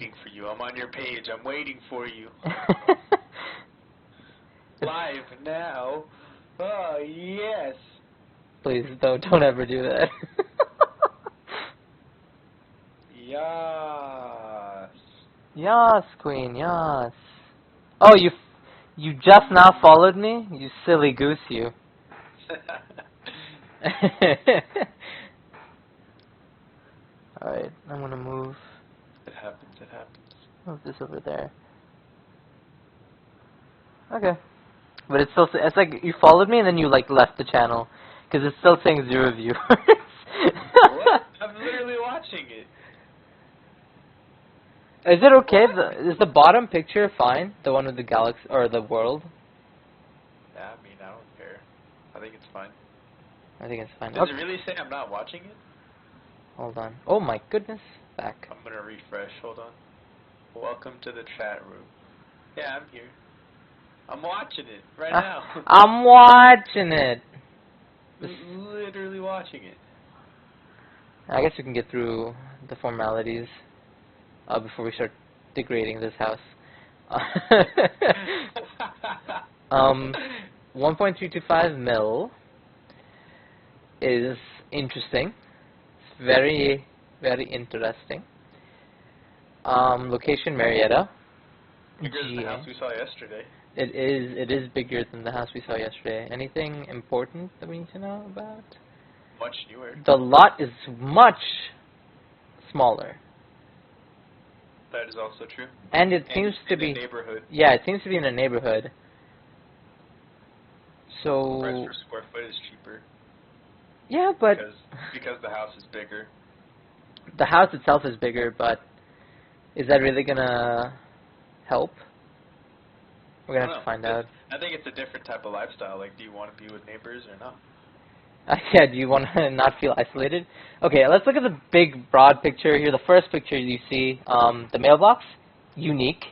waiting for you. I'm on your page. I'm waiting for you. Live now. Oh, yes. Please don't ever do that. Yes. Yes, Queen, yes. Oh, you just now followed me? You silly goose, you. Alright, I'm gonna move. It happens, it happens. Move this over there. Okay. But it's still, it's like you followed me and then you like left the channel. Because it's still saying 0 viewers. What? I'm literally watching it. Is it okay? Is the bottom picture fine? The one with the galaxy, or the world? Yeah, I mean, I don't care. I think it's fine. I think it's fine. Does it really say I'm not watching it? Hold on. Oh my goodness. Back. I'm gonna refresh. Hold on. Welcome to the chat room. Yeah, I'm here. I'm watching it right now. I'm watching it. Literally watching it. I guess we can get through the formalities before we start degrading this house. 1.325 mil is interesting. It's very, very interesting. Location Marietta. Bigger than the house we saw yesterday. It is bigger than the house we saw yesterday. Anything important that we need to know about? Much newer. The lot is much smaller. That is also true. And it seems to be in a neighborhood. Yeah, it seems to be in a neighborhood. So price per square foot is cheaper. Yeah, but because the house is bigger. The house itself is bigger, but is that really gonna help? We're gonna have to find out. I think it's a different type of lifestyle. Like, do you want to be with neighbors or not? Yeah, do you want to not feel isolated? Okay, let's look at the big, broad picture here. The first picture you see, the mailbox, unique.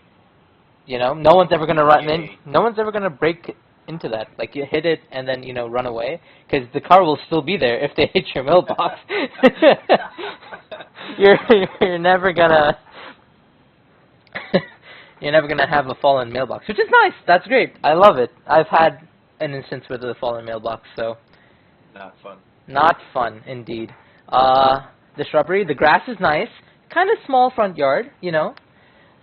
You know, no one's ever gonna run in. No one's ever gonna break into that. Like, you hit it and then run away, because the car will still be there if they hit your mailbox. You're never gonna. You're never gonna have a fallen mailbox, which is nice. That's great. I love it. I've had an instance with a fallen mailbox, so. Not fun. Not fun, indeed. The shrubbery, the grass is nice. Kind of small front yard, Yeah,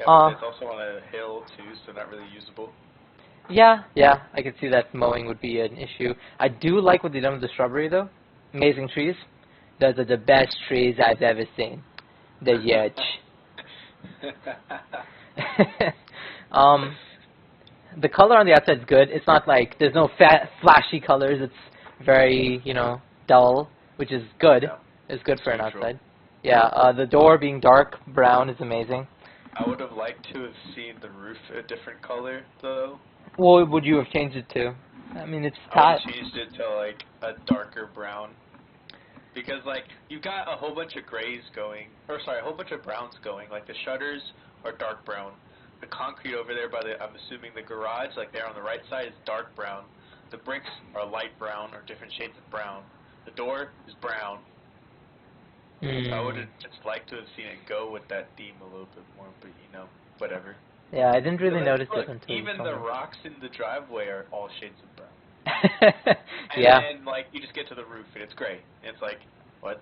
but it's also on a hill, too, so not really usable. Yeah, I could see that mowing would be an issue. I do like what they've done with the shrubbery, though. Amazing trees. Those are the best trees I've ever seen. The yetch. The color on the outside is good. It's not like, there's no flashy colors. It's very, dull, which is good. Yeah. It's good for an outside. Yeah, the door being dark brown is amazing. I would have liked to have seen the roof a different color, though. What would you have changed it to? I mean, it's I would have changed it to, like, a darker brown. Because, like, you got a whole bunch of grays going, or sorry, a whole bunch of browns going. Like, the shutters are dark brown. The concrete over there by the, I'm assuming the garage, like there on the right side, is dark brown. The bricks are light brown or different shades of brown. The door is brown. I would have just liked to have seen it go with that theme a little bit more, but whatever. Yeah, I didn't really notice it until even the rocks in the driveway are all shades of brown. And then, like, you just get to the roof and it's gray. And it's like, what?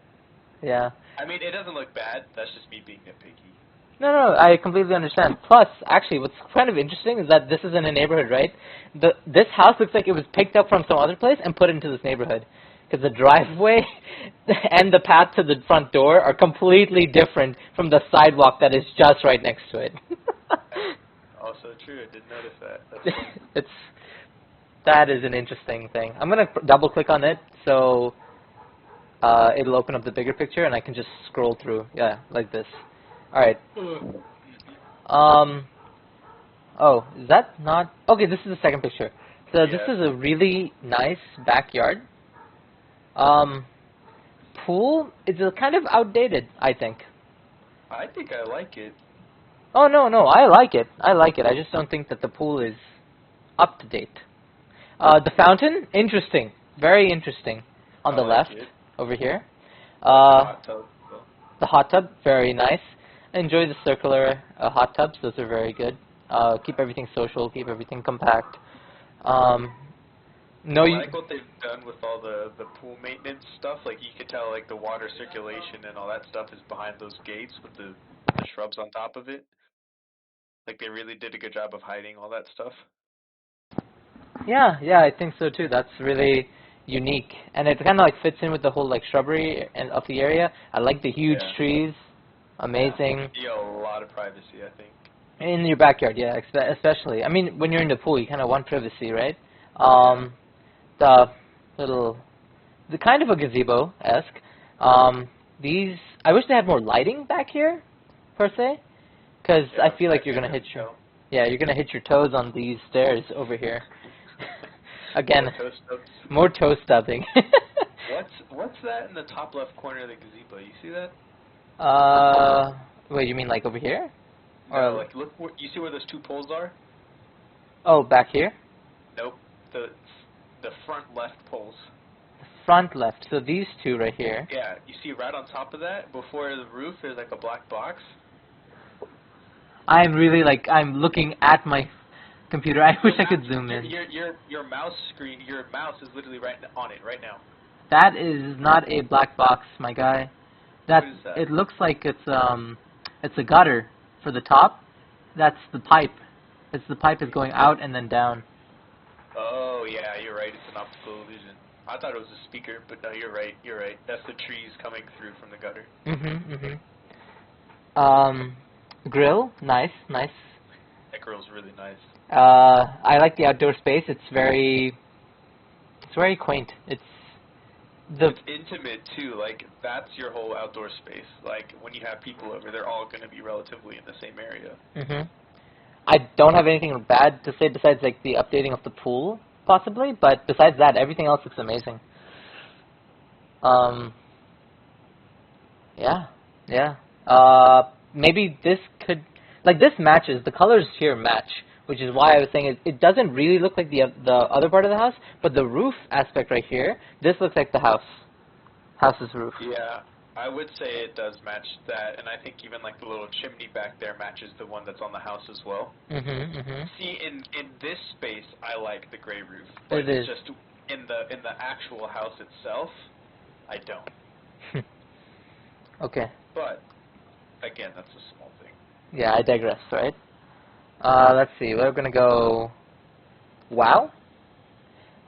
Yeah. I mean, it doesn't look bad. That's just me being nitpicky. No, I completely understand. Plus, actually, what's kind of interesting is that this is in a neighborhood, right? This house looks like it was picked up from some other place and put into this neighborhood. Because the driveway and the path to the front door are completely different from the sidewalk that is just right next to it. Also true, I didn't notice that. That is an interesting thing. I'm going to double click on it so it'll open up the bigger picture and I can just scroll through. Yeah, like this. Alright. Oh, is that not... Okay, this is the second picture. So this is a really nice backyard. Pool is kind of outdated, I think. I think I like it. Oh, no, I like it. I just don't think that the pool is up to date. The fountain, interesting. Very interesting. On the left, over here. The hot tub, very nice. enjoy the circular hot tubs. Those are very good. Keep everything social, keep everything compact. Um, no, I you, like what they've done with all the pool maintenance stuff. Like you could tell, like the water circulation and all that stuff is behind those gates with the shrubs on top of it. Like they really did a good job of hiding all that stuff. yeah, I think so too. That's really unique, and it kind of like fits in with the whole like shrubbery and of the area. I like the huge Yeah. trees, Yeah. amazing. You get a lot of privacy, I think. In your backyard, yeah, especially. I mean, when you're in the pool, you kind of want privacy, right? Yeah. The little, the kind of a gazebo-esque. These, I wish they had more lighting back here, per se, because Yeah. I feel like I you're can gonna hit really your, tell. yeah, you're gonna hit your toes on these stairs over here. Again, More toast ups. more toe stubbing. What's that in the top left corner of the gazebo? You see that? Wait, you mean like over here? No, Or, like look. You see where those two poles are? oh, back here? Nope. The front left poles. Front left. So these two right here. Yeah. You see right on top of that, before the roof, there's like a black box. I'm really like, I'm looking at my computer. I wish I could zoom in. Your mouse screen. Your mouse is literally right on it right now. That is not a black box, my guy. That, What is that? it looks like it's a gutter for the top. That's the pipe. It's the pipe is going out and then down. Oh yeah, you're right. It's an optical illusion. I thought it was a speaker, but no, you're right. You're right. That's the trees coming through from the gutter. Grill, nice. That grill's really nice. I like the outdoor space. It's very quaint. It's It's intimate too. Like that's your whole outdoor space. Like when you have people over, they're all going to be relatively in the same area. I don't have anything bad to say besides like the updating of the pool, possibly. But besides that, everything else looks amazing. Yeah. Maybe this could, like this matches, the colors here match, which is why I was saying it doesn't really look like the other part of the house, but the roof aspect right here, this looks like the house's roof. Yeah, I would say it does match that, and I think even like the little chimney back there matches the one that's on the house as well. See, in this space, I like the gray roof, but It is. just in the actual house itself, I don't. Okay. But again, that's a small thing. Yeah, I digress, right? Let's see, we're gonna go, wow?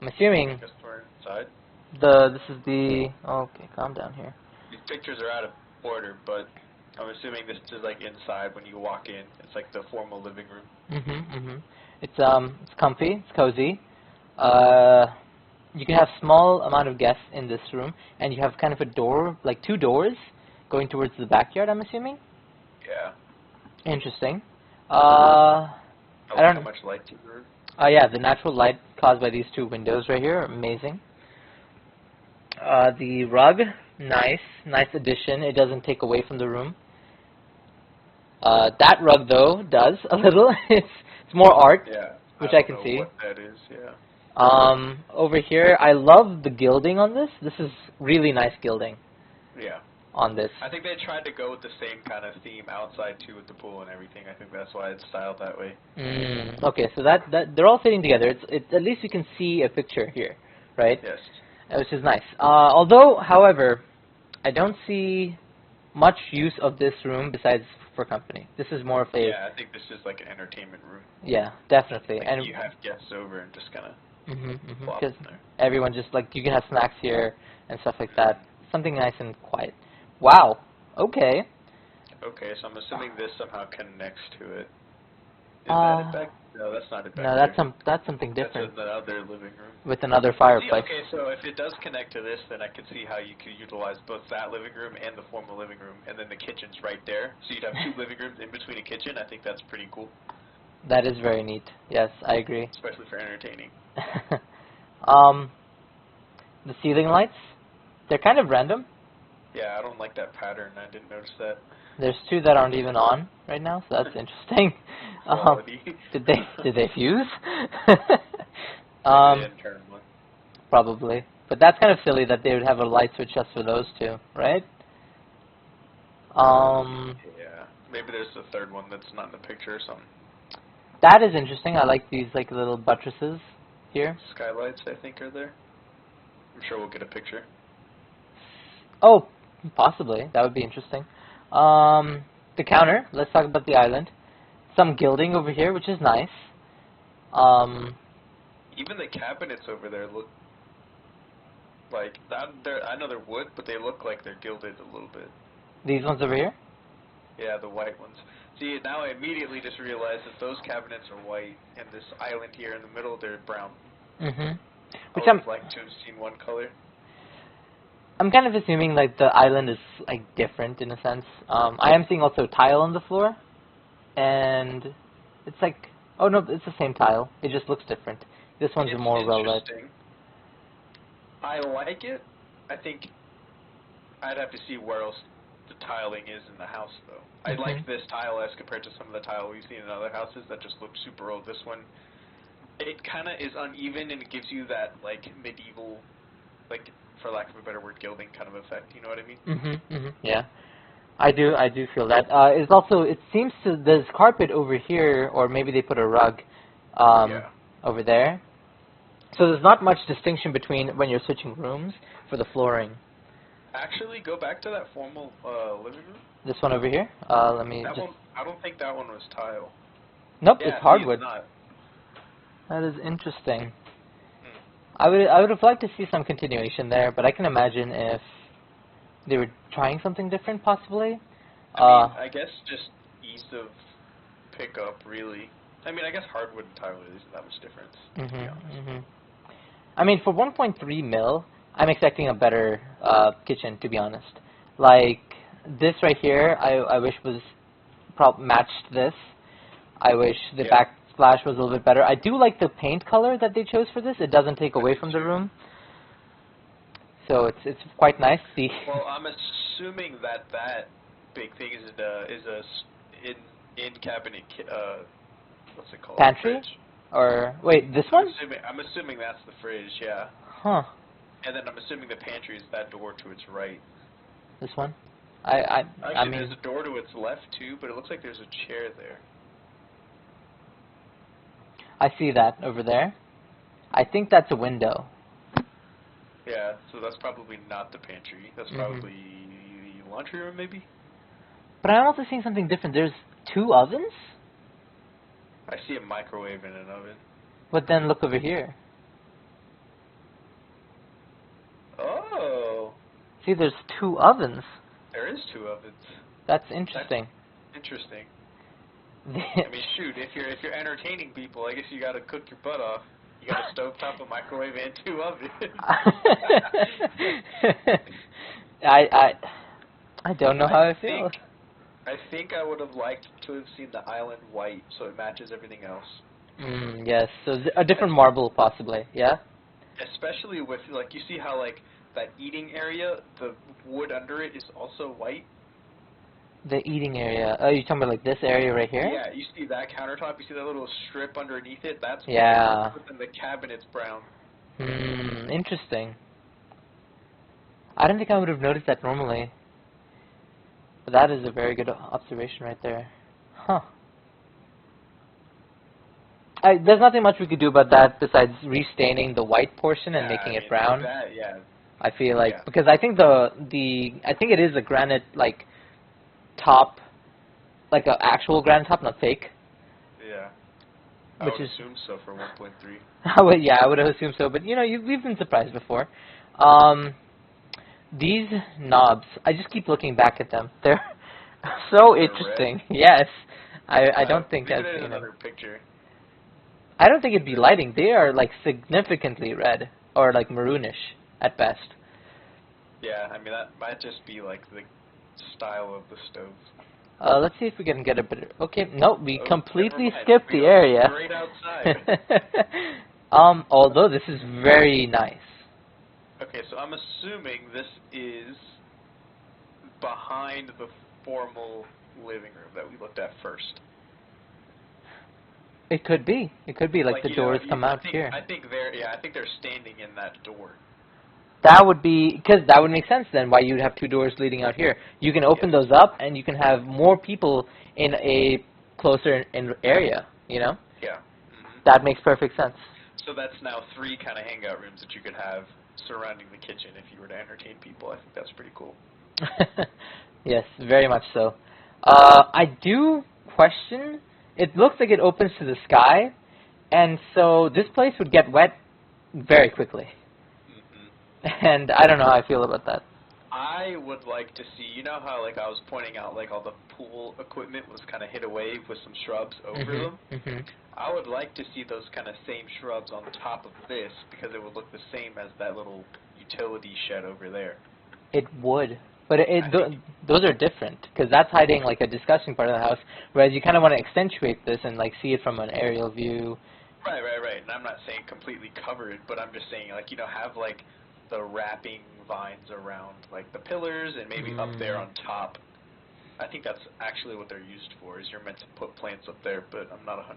I'm assuming I guess we're inside. this is the, okay, calm down here. These pictures are out of order, but I'm assuming this is like inside when you walk in. It's like the formal living room. It's comfy, it's cozy. You can have small amount of guests in this room, and you have kind of a door, like two doors, going towards the backyard, I'm assuming? Yeah. Interesting. I I don't how much light to the room. Yeah, the natural light caused by these two windows right here, amazing. The rug, nice addition. It doesn't take away from the room. That rug though does a little. it's more art, Yeah. which I I don't can know see. what that is. Yeah. Over here, I love the gilding on this. This is really nice gilding Yeah. on this. I think they tried to go with the same kind of theme outside too with the pool and everything. I think that's why it's styled that way. Okay, so that they're all fitting together. It's at least you can see a picture here, right? Yes. Which is nice. Although, however, I don't see much use of this room besides for company. This is more of a Yeah, I think this is like an entertainment room. yeah, definitely. Like And you have guests over and just kind of plop because in there. everyone just like you can have snacks here and stuff like that. Something nice and quiet. Wow. Okay. Okay, so I'm assuming this somehow connects to it. Is that it back? No, that's not it back No, there. that's something different That's another living room. with another See, fireplace. okay, so if it does connect to this, then I can see how you could utilize both that living room and the formal living room, and then the kitchen's right there. So you'd have two living rooms in between a kitchen. I think that's pretty cool, That is very neat. Yes, I agree. especially for entertaining. The ceiling lights, they're kind of random. Yeah, I don't like that pattern. I didn't notice that. There's two that aren't even on right now, so that's interesting. Quality. Did they fuse? Maybe they didn't turn one. Probably. But that's kind of silly that they would have a light switch just for those two, right? Yeah. maybe there's a third one that's not in the picture or something. That is interesting. I like these like little buttresses here. Skylights, I think, are there. I'm sure we'll get a picture. Oh, possibly. That would be interesting. The counter. Let's talk about the island. Some gilding over here, which is nice. Even the cabinets over there look like I know they're wood, but they look like they're gilded a little bit. These ones over here? Yeah, the white ones. See, now I immediately just realized that those cabinets are white, and this island here in the middle, they're brown. Mm-hmm. Which I would have liked to have seen one color. I'm kind of assuming like the island is like different in a sense. I am seeing also tile on the floor, and it's like, oh no, it's the same tile. It just looks different. This one's more well lit. I like it. I think I'd have to see where else the tiling is in the house, though. I like this tile as compared to some of the tile we've seen in other houses that just look super old. This one, it kind of is uneven, and it gives you that like medieval, like, for lack of a better word, gilding kind of effect. You know what I mean? Yeah, I do feel that. It's also, it seems to, there's carpet over here, or maybe they put a rug over there. So there's not much distinction between when you're switching rooms for the flooring. Actually, go back to that formal living room. This one over here. Let me one, I don't think that one was tile. Nope, Yeah, it's hardwood. It's not. That is interesting. I would have liked to see some continuation there, but I can imagine if they were trying something different, possibly. I mean, I guess just ease of pickup, really. I mean, I guess hardwood and tile isn't that much difference. I mean, for 1.3 mil, I'm expecting a better kitchen, to be honest. Like this right here, I wish was matched this. I wish the backsplash was a little bit better. I do like the paint color that they chose for this. It doesn't take away from the room, so it's quite nice. Well, I'm assuming that big thing is a in cabinet what's it called? Pantry? Fridge. Or wait, this one? I'm assuming that's the fridge, yeah. Huh. And then I'm assuming the pantry is that door to its right. This one? Actually, I mean, there's a door to its left too, but it looks like there's a chair there. I see that over there. I think that's a window. Yeah, so that's probably not the pantry. That's probably the laundry room, maybe? But I'm also seeing something different. There's 2 ovens? I see a microwave and an oven. But then look over here. Oh. See, there's 2 ovens. There is 2 ovens. That's interesting. That's interesting. I mean, shoot, if you're entertaining people, I guess you got to cook your butt off. You got a stovetop, a microwave, and 2 ovens. I don't know how I feel. I think I would have liked to have seen the island white, so it matches everything else. Yes, so a different marble, possibly, yeah? Especially with, like, you see how, like, that eating area, the wood under it is also white? The eating area. Oh, you're talking about, like, this area right here? Yeah, you see that countertop, you see that little strip underneath it? That's white, and the cabinet's brown. Interesting. I don't think I would have noticed that normally. But that is a very good observation right there. Huh. There's nothing much we could do about that besides restaining the white portion and making it brown. I feel like because I think I think it is a granite like top, like an actual granite top, not fake. Yeah. I would assume so for 1.3. Well, yeah, I would have assumed so, but you know, we've been surprised before. These knobs, I just keep looking back at them. They're so interesting. Red. Yes, I don't think I've seen another picture. I don't think it'd be lighting. They are like significantly red or like maroonish at best. Yeah, I mean that might just be like the style of the stove. Let's see if we can get a bit. Okay, no, we completely skipped the area. Straight outside. Although this is very nice. Okay, so I'm assuming this is behind the formal living room that we looked at first. It could be. It could be like the doors come out here. I think they're standing in that door. That would be, because that would make sense then why you'd have 2 doors leading out here. You can open those up and you can have more people in a closer in area, you know? Yeah. That makes perfect sense. So that's now 3 kind of hangout rooms that you could have surrounding the kitchen if you were to entertain people. I think that's pretty cool. Yes, very much so. I do question, it looks like it opens to the sky, and so this place would get wet very quickly. And I don't know how I feel about that. I would like to see, you know how like I was pointing out like all the pool equipment was kind of hid away with some shrubs over them? I would like to see those kind of same shrubs on top of this because it would look the same as that little utility shed over there. It would. But those are different because that's hiding like a disgusting part of the house, whereas you kind of want to accentuate this and like see it from an aerial view. Right. And I'm not saying completely covered, but I'm just saying like, you know, have like the wrapping vines around like the pillars and maybe up there on top. I think that's actually what they're used for, is you're meant to put plants up there, but I'm not 100%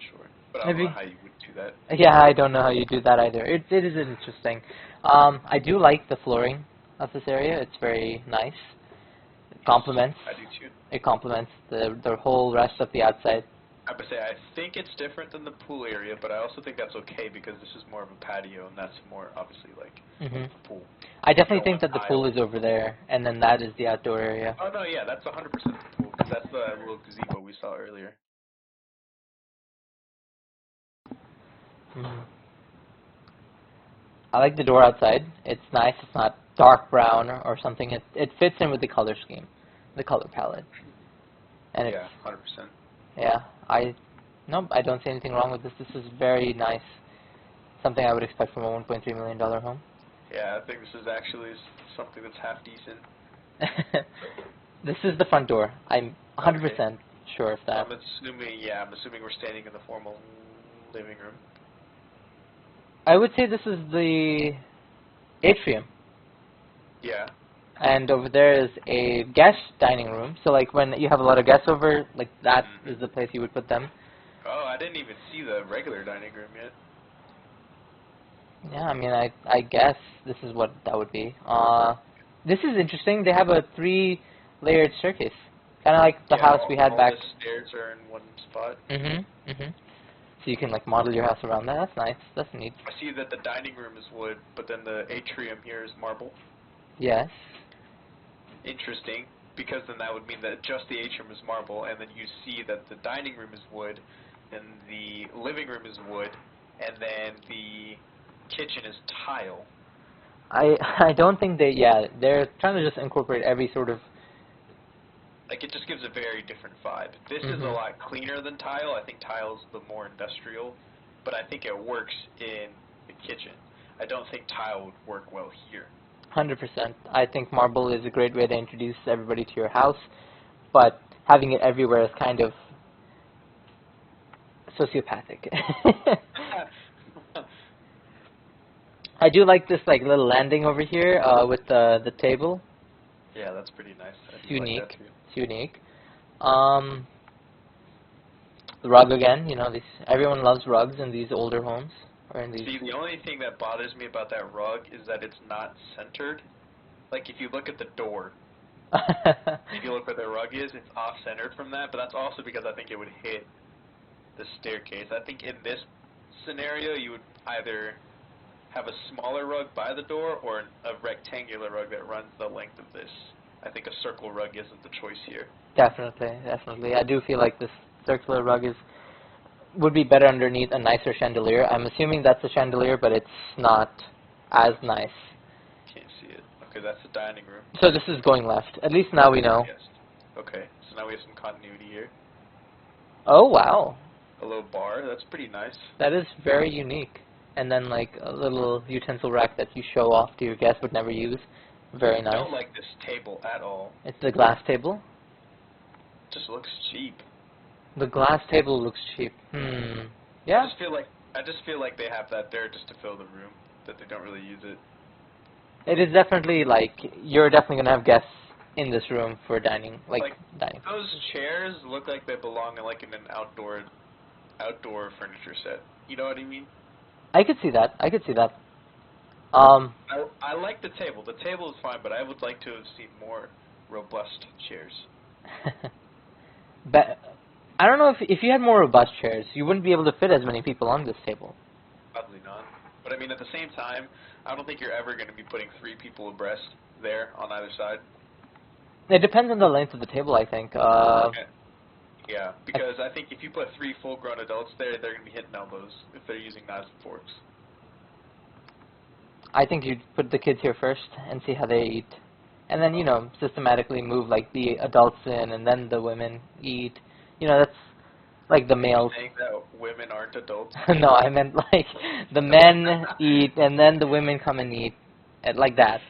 sure. But I don't know how you would do that. Yeah, I don't know how you do that either. It is interesting. I do like the flooring of this area. It's very nice. It complements. I do too. It complements the whole rest of the outside. I would say I think it's different than the pool area, but I also think that's okay because this is more of a patio, and that's more obviously like the pool. I definitely think that the pool is over there, and then that is the outdoor area. Oh no, yeah, that's 100% the pool because that's the little gazebo we saw earlier. I like the door outside. It's nice. It's not dark brown or something. It fits in with the color scheme, the color palette. And yeah, 100%. Yeah, I don't see anything wrong with this. This is very nice. Something I would expect from a $1.3 million home. Yeah, I think this is actually something that's half decent. This is the front door. I'm 100% sure of that. I'm assuming we're standing in the formal living room. I would say this is the atrium. Yeah. And over there is a guest dining room. So like when you have a lot of guests over, like that is the place you would put them. Oh, I didn't even see the regular dining room yet. Yeah, I mean, I guess this is what that would be. This is interesting. They have a 3-layered staircase, kind of like the house we had back. All the stairs are in one spot. So you can like model your house around that. That's nice. That's neat. I see that the dining room is wood, but then the atrium here is marble. Yes. Interesting, because then that would mean that just the atrium is marble, and then you see that the dining room is wood, and the living room is wood, and then the kitchen is tile. I don't think they're trying to just incorporate every sort of. Like, it just gives a very different vibe. This is a lot cleaner than tile. I think tile's the more industrial, but I think it works in the kitchen. I don't think tile would work well here. 100%. I think marble is a great way to introduce everybody to your house, but having it everywhere is kind of sociopathic. I do like this like little landing over here with the table. Yeah, that's pretty nice. It's unique. Like that too. It's unique. The rug again. You know, everyone loves rugs in these older homes or in these. See, the only thing that bothers me about that rug is that it's not centered. Like if you look at the door, if you look where the rug is, it's off-centered from that. But that's also because I think it would hit the staircase. I think in this scenario, you would either have a smaller rug by the door or a rectangular rug that runs the length of this. I think a circle rug isn't the choice here. Definitely. I do feel like this circular rug would be better underneath a nicer chandelier. I'm assuming that's a chandelier, but it's not as nice. Can't see it. Okay, that's the dining room. So this is going left. At least now we know. Yes. Okay, so now we have some continuity here. Oh, wow. A little bar. That's pretty nice. That is very unique. And then like a little utensil rack that you show off to your guests but never use. Very nice. I don't like this table at all. It's the glass table? It just looks cheap. The glass table looks cheap. Yeah. I just feel like they have that there just to fill the room, that they don't really use it. It is definitely like you're definitely gonna have guests in this room for dining, dining. Those chairs look like they belong in like in an outdoor furniture set. You know what I mean? I could see that. I like the table. The table is fine, but I would like to have seen more robust chairs. But I don't know if you had more robust chairs, you wouldn't be able to fit as many people on this table. Probably not. But I mean, at the same time, I don't think you're ever going to be putting 3 people abreast there on either side. It depends on the length of the table, I think. Yeah, because I think if you put 3 full-grown adults there, they're going to be hitting elbows if they're using knives and forks. I think you'd put the kids here first and see how they eat. And then, systematically move, like, the adults in and then the women eat. That's like the males. Saying that women aren't adults? No, I meant, like, the men eat and then the women come and eat. Like that.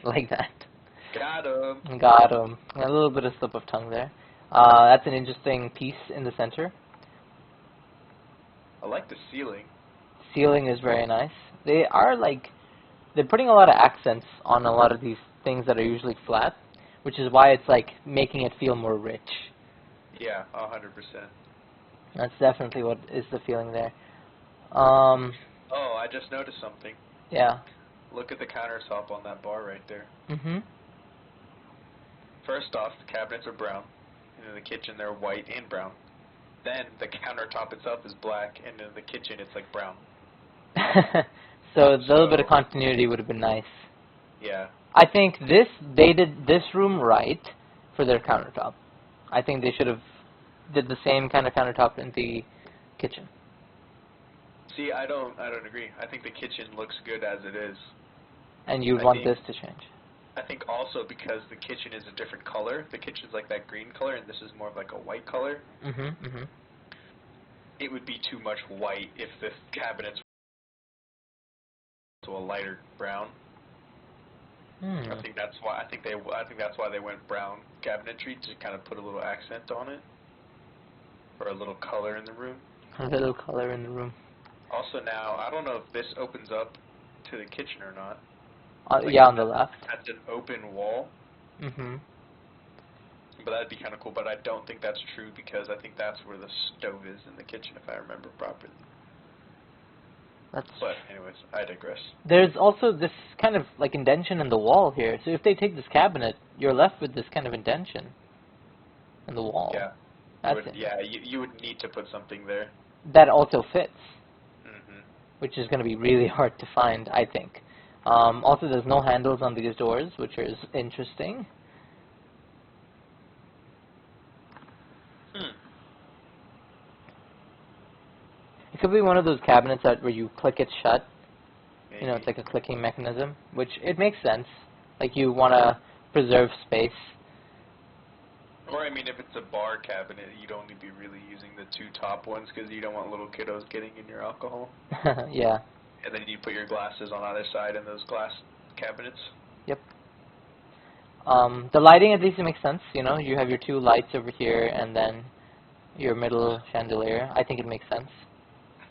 Got 'em. Got 'em. A little bit of slip of tongue there. That's an interesting piece in the center. I like the ceiling. Ceiling is very nice. They're putting a lot of accents on a lot of these things that are usually flat, which is why it's like making it feel more rich. Yeah, 100%. That's definitely what is the feeling there. Oh, I just noticed something. Yeah. Look at the countertop on that bar right there. Mhm. First off, the cabinets are brown, and in the kitchen they're white and brown. Then the countertop itself is black, and in the kitchen it's like brown. So a little bit of continuity would have been nice. Yeah. I think they did this room right for their countertop. I think they should have did the same kind of countertop in the kitchen. See, I don't agree. I think the kitchen looks good as it is. And you'd want this to change. I think also because the kitchen is a different color. The kitchen's like that green color, and this is more of like a white color. It would be too much white if the cabinets were to a lighter brown. I think that's why. I think that's why they went brown cabinetry, to kind of put a little accent on it, or a little color in the room. A little color in the room. Also, now I don't know if this opens up to the kitchen or not. Yeah, on the left. That's an open wall. But that'd be kind of cool. But I don't think that's true, because I think that's where the stove is in the kitchen, if I remember properly. But anyways, I digress. There's also this kind of like indention in the wall here. So if they take this cabinet, you're left with this kind of indention in the wall. Yeah. That's You would need to put something there. That also fits, which is going to be really hard to find, I think. Also, there's no handles on these doors, which is interesting. It could be one of those cabinets where you click it shut. Maybe. It's like a clicking mechanism, which it makes sense. Like you want to preserve space. Or, I mean, if it's a bar cabinet, you'd only be really using the 2 top ones, because you don't want little kiddos getting in your alcohol. Yeah. And then you put your glasses on either side in those glass cabinets. Yep. The lighting, at least, it makes sense. You have your 2 lights over here, and then your middle chandelier. I think it makes sense.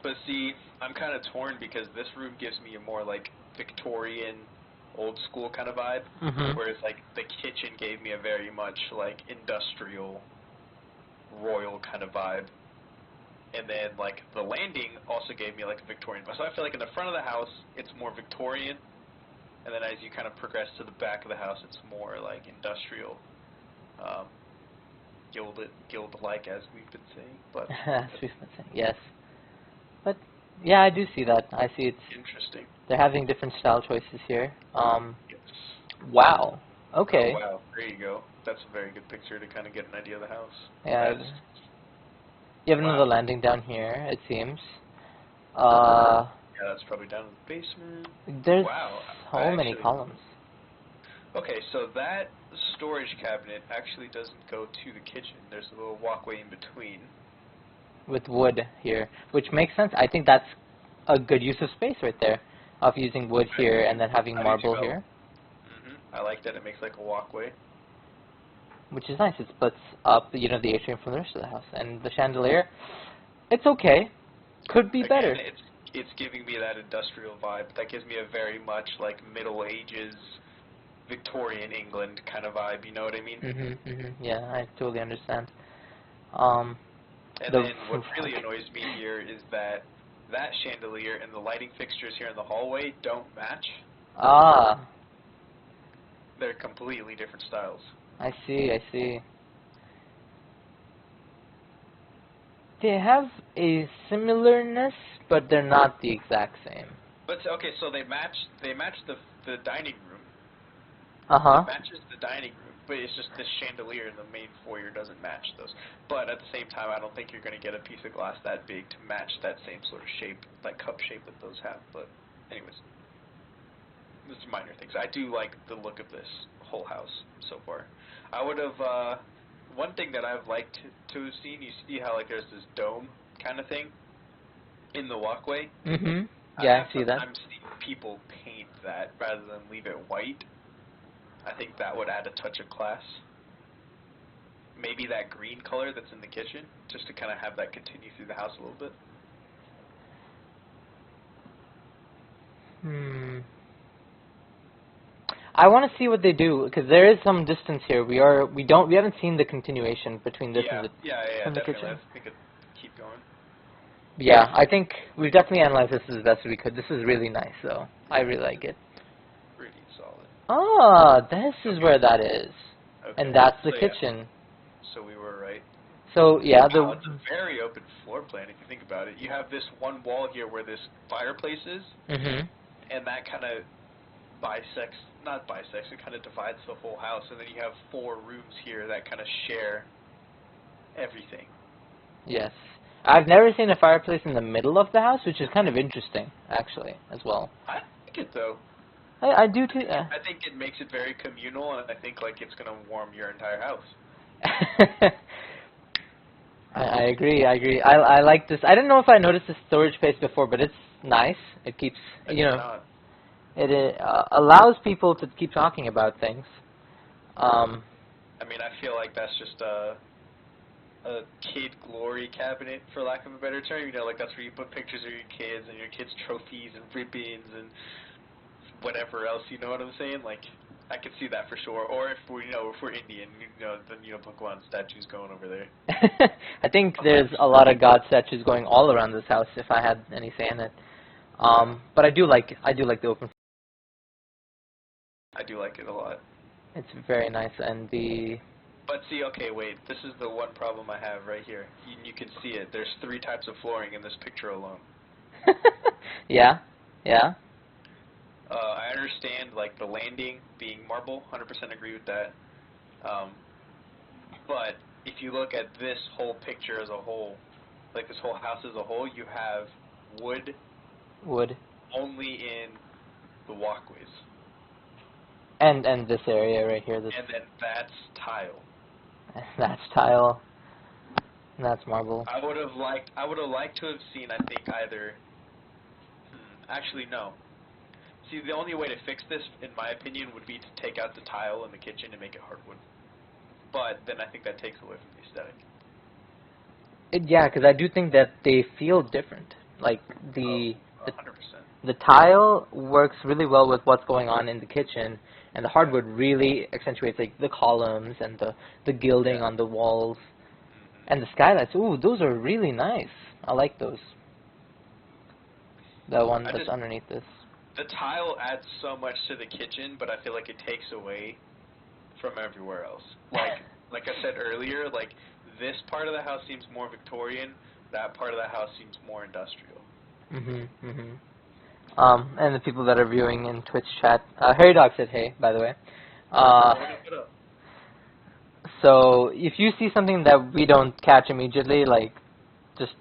But see, I'm kind of torn, because this room gives me a more, like, Victorian, old-school kind of vibe, whereas, like, the kitchen gave me a very much, like, industrial, royal kind of vibe. And then, like, the landing also gave me, like, a Victorian vibe. So I feel like in the front of the house, it's more Victorian, and then as you kind of progress to the back of the house, it's more, like, industrial, guild-like, as we've been saying. But yes. But, yeah, I do see that. I see it's interesting. They're having different style choices here. Yes. Wow. Okay. Oh, wow. There you go. That's a very good picture to kind of get an idea of the house. Yeah. You have another landing down here, it seems. Yeah, that's probably down in the basement. There's so many columns. Okay, so that storage cabinet actually doesn't go to the kitchen. There's a little walkway in between. With wood here, which makes sense. I think that's a good use of space right there, of using wood here and then having marble here. I like that. It makes like a walkway. Which is nice. It splits up, the atrium from the rest of the house. And the chandelier, it's okay. Could be better. It's giving me that industrial vibe. That gives me a very much like Middle Ages, Victorian England kind of vibe. You know what I mean? Yeah, I totally understand. And then what really annoys me here is that chandelier and the lighting fixtures here in the hallway don't match. Ah. They're completely different styles. I see. They have a similarness, but they're not the exact same. But okay, so they match the dining room. Uh-huh. It matches the dining room, but it's just the chandelier in the main foyer doesn't match those. But at the same time, I don't think you're going to get a piece of glass that big to match that same sort of shape, like cup shape that those have. But anyways, this is minor things. I do like the look of this whole house so far. I would have, one thing that I've liked to have seen, you see how like there's this dome kind of thing in the walkway? Mm-hmm. Yeah, I see that. Sometimes seen people paint that rather than leave it white. I think that would add a touch of class. Maybe that green color that's in the kitchen, just to kind of have that continue through the house a little bit. I want to see what they do because there is some distance here. We haven't seen the continuation between this and the definitely. kitchen. We could keep going. Yeah, I think we've definitely analyzed this as best we could. This is really nice, though. I really like it. Pretty solid. Ah, this is where that is, Okay. and that's the So, kitchen. Yeah. So we were right. So yeah, Wow, it's a very open floor plan if you think about it. You have this one wall here where this fireplace is, and that kind of it kind of divides the whole house, and then you have 4 rooms here that kind of share everything. Yes. I've never seen a fireplace in the middle of the house, which is kind of interesting, actually, as well. I like it, though. I do, too. I think it makes it very communal, and I think, like, it's going to warm your entire house. I agree. I like this. I didn't know if I noticed the storage space before, but it's nice. It keeps, it allows people to keep talking about things. I mean, I feel like that's just a kid glory cabinet, for lack of a better term. You know, like that's where you put pictures of your kids and your kids' trophies and ribbons and whatever else. You know what I'm saying? Like, I could see that for sure. Or if we're Indian, then Bhagwan statues going over there. I think there's a lot of God statues going all around this house, if I had any say in it. But I do like the open. I do like it a lot. It's very nice, and the. But see, okay, wait. This is the one problem I have right here. You can see it. There's 3 types of flooring in this picture alone. Yeah. I understand, like, the landing being marble. 100% agree with that. But if you look at this whole picture as a whole, like this whole house as a whole, you have wood. Wood. Only in the walkways. And this area right here. This. And then that's tile. That's tile. And that's marble. I would have liked to have seen, I think, either. Actually, no. See, the only way to fix this, in my opinion, would be to take out the tile in the kitchen and make it hardwood. But then I think that takes away from the aesthetic. Yeah, because I do think that they feel different. Like the 100%. The tile works really well with what's going on in the kitchen, and the hardwood really accentuates like the columns and the gilding on the walls, and the skylights. Ooh, those are really nice. I like those. The one that's underneath this. The tile adds so much to the kitchen, but I feel like it takes away from everywhere else. Like I said earlier, like this part of the house seems more Victorian. That part of the house seems more industrial. And the people that are viewing in Twitch chat, Harry Dog said hey, by the way. So if you see something that we don't catch immediately, like, just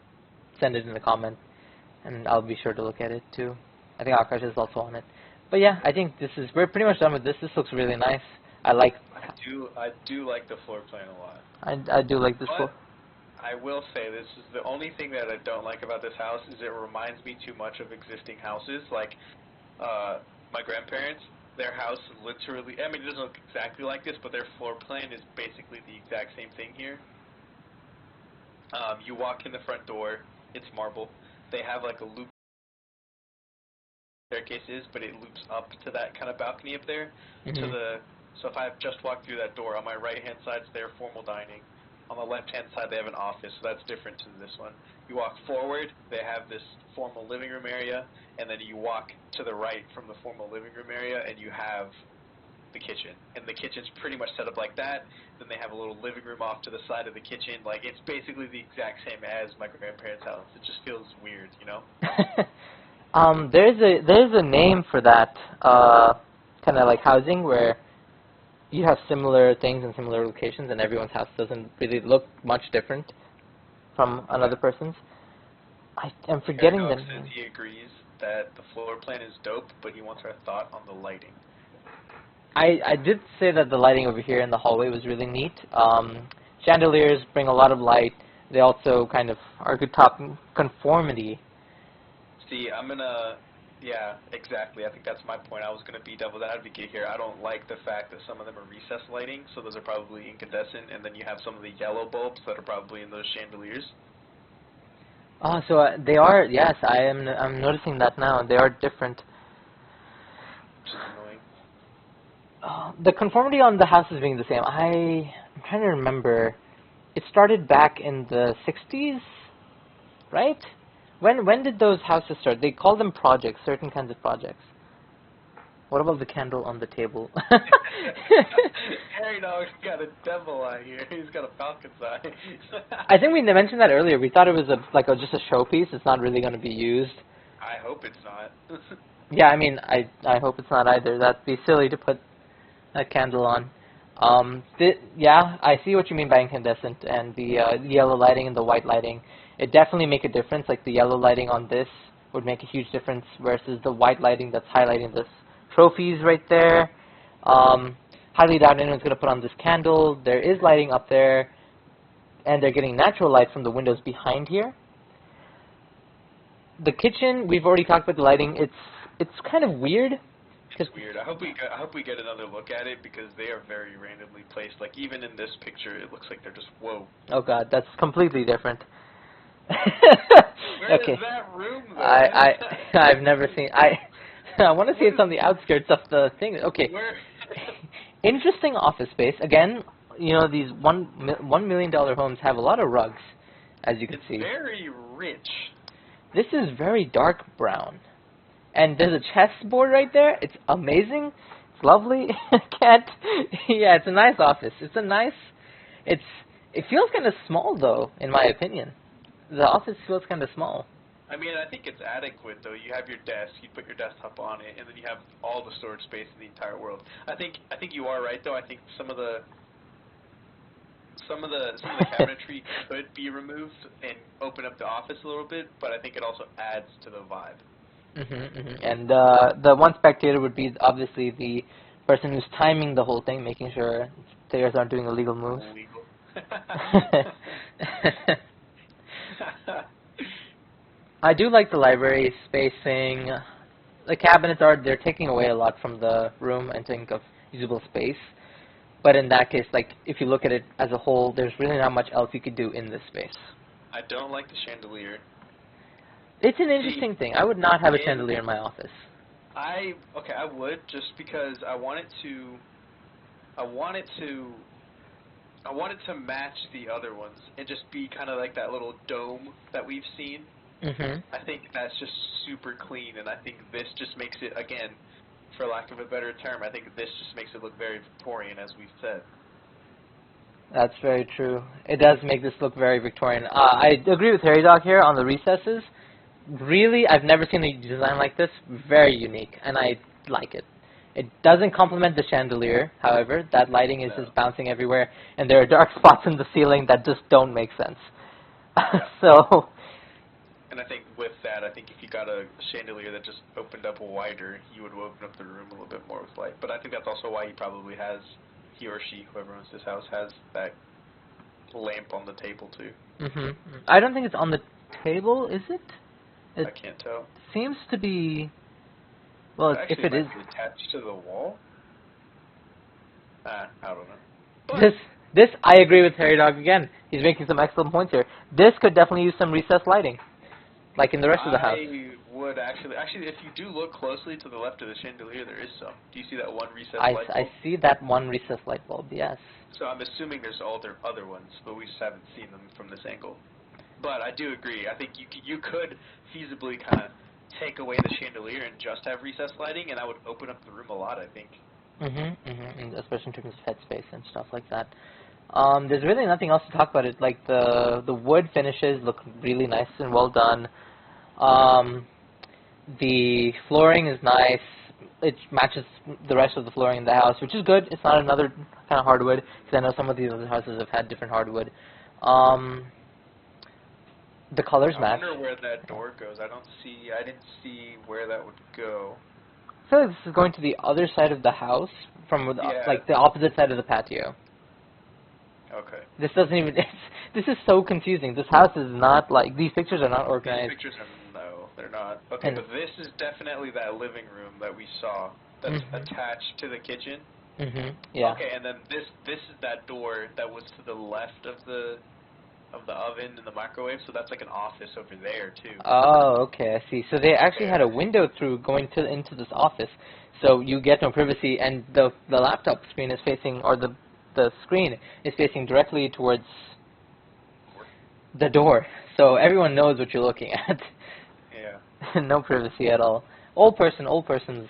send it in the comments, and I'll be sure to look at it too. I think Akash is also on it. But yeah, I think we're pretty much done with this. This looks really nice. I do like the floor plan a lot. I do like this floor. I will say this is the only thing that I don't like about this house is it reminds me too much of existing houses. Like my grandparents, their house literally, I mean, it doesn't look exactly like this, but their floor plan is basically the exact same thing here. You walk in the front door, it's marble. They have like a loop staircases, but it loops up to that kind of balcony up there. So if I've just walked through that door, on my right-hand side is their formal dining. On the left-hand side, they have an office, so that's different to this one. You walk forward, they have this formal living room area, and then you walk to the right from the formal living room area, and you have the the kitchen, and the kitchen's pretty much set up like that. Then they have a little living room off to the side of the kitchen. Like, it's basically the exact same as my grandparents' house. It just feels weird, you know? There's a name for that kind of like housing where you have similar things in similar locations, and everyone's house doesn't really look much different from another person's. I am forgetting the name. He agrees that the floor plan is dope, but he wants our thought on the lighting. I did say that the lighting over here in the hallway was really neat. Chandeliers bring a lot of light. They also kind of are good top conformity. See, yeah, exactly. I think that's my point. I was going to be devil's advocate here. I don't like the fact that some of them are recessed lighting, so those are probably incandescent, and then you have some of the yellow bulbs that are probably in those chandeliers. Oh, so they are, yes, I'm noticing that now. They are different. Which is annoying. The conformity on the houses being the same, I'm trying to remember. It started back in the 60s, right? When did those houses start? They call them projects, certain kinds of projects. What about the candle on the table? Harry Dog's got a devil eye here. He's got a falcon's eye. I think we mentioned that earlier. We thought it was just a showpiece. It's not really going to be used. I hope it's not. Yeah, I mean, I hope it's not either. That'd be silly to put a candle on. Yeah, I see what you mean by incandescent and the yellow lighting and the white lighting. It definitely make a difference. Like the yellow lighting on this would make a huge difference versus the white lighting that's highlighting this trophies right there. Highly doubt anyone's going to put on this candle. There is lighting up there, and they're getting natural light from the windows behind here. The kitchen, we've already talked about the lighting. It's kind of weird. It's weird. I hope we get another look at it because they are very randomly placed. Like even in this picture, it looks like they're just whoa. Oh God, that's completely different. Where okay. is that room though? I've never seen. I want to see it's on the outskirts of the thing. Okay. Where? Interesting office space. Again, you know, these $1 million homes have a lot of rugs, as you can see. It's very rich. This is very dark brown. And there's a chessboard right there. It's amazing. It's lovely. Yeah, it's a nice office. It feels kind of small, though, in my opinion. The office feels kind of small. I mean, I think it's adequate, though. You have your desk, you put your desktop on it, and then you have all the storage space in the entire world. I think you are right, though. I think some of the cabinetry could be removed and open up the office a little bit, but I think it also adds to the vibe. And the one spectator would be obviously the person who's timing the whole thing, making sure players aren't doing illegal moves. Illegal. I do like the library spacing. The cabinets they're taking away a lot from the room and think of usable space. But in that case, like if you look at it as a whole, there's really not much else you could do in this space. I don't like the chandelier. It's an interesting thing. I would not have a chandelier in my office. I would, just because I want it to match the other ones and just be kind of like that little dome that we've seen. I think that's just super clean, and I think this just makes it, again, for lack of a better term, I think this just makes it look very Victorian, as we've said. That's very true. It does make this look very Victorian. I agree with Harry Dog here on the recesses. Really, I've never seen a design like this. Very unique, and I like it. It doesn't complement the chandelier, however. That lighting is just bouncing everywhere, and there are dark spots in the ceiling that just don't make sense. So... And I think with that, I think if you got a chandelier that just opened up wider, you would open up the room a little bit more with light. But I think that's also why he or she, whoever owns this house, has that lamp on the table too. I don't think it's on the table, is it? I can't tell. Seems to be... Well, if it is... Be attached to the wall? I don't know. This, I agree with Harry Dog again. He's making some excellent points here. This could definitely use some recessed lighting, like in the rest of the house. I would actually, if you do look closely to the left of the chandelier, there is some. Do you see that one recessed light bulb? I see that one recessed light bulb, yes. So I'm assuming there's other ones, but we just haven't seen them from this angle. But I do agree. I think you could feasibly kind of take away the chandelier and just have recessed lighting, and that would open up the room a lot, I think. And especially in terms of headspace and stuff like that. There's really nothing else to talk about it. Like the wood finishes look really nice and well done. Um, the flooring is nice. It matches the rest of the flooring in the house, which is good. It's not another kind of hardwood, because I know some of these other houses have had different hardwood. The colors match. I wonder where that door goes. I didn't see where that would go. I feel like this is going to the other side of the house, from like the opposite side of the patio. Okay. This doesn't even. This is so confusing. This house is not like these pictures are not organized. These pictures are no, they're not. Okay, but this is definitely that living room that we saw that's attached to the kitchen. Yeah. Okay, and then this is that door that was to the left of the oven and the microwave, so that's like an office over there too. Oh, okay, I see. So they actually had a window through going into this office, so you get no privacy, and the laptop screen is facing, or the screen is facing directly towards the door, so everyone knows what you're looking at. Yeah. No privacy at all. Old persons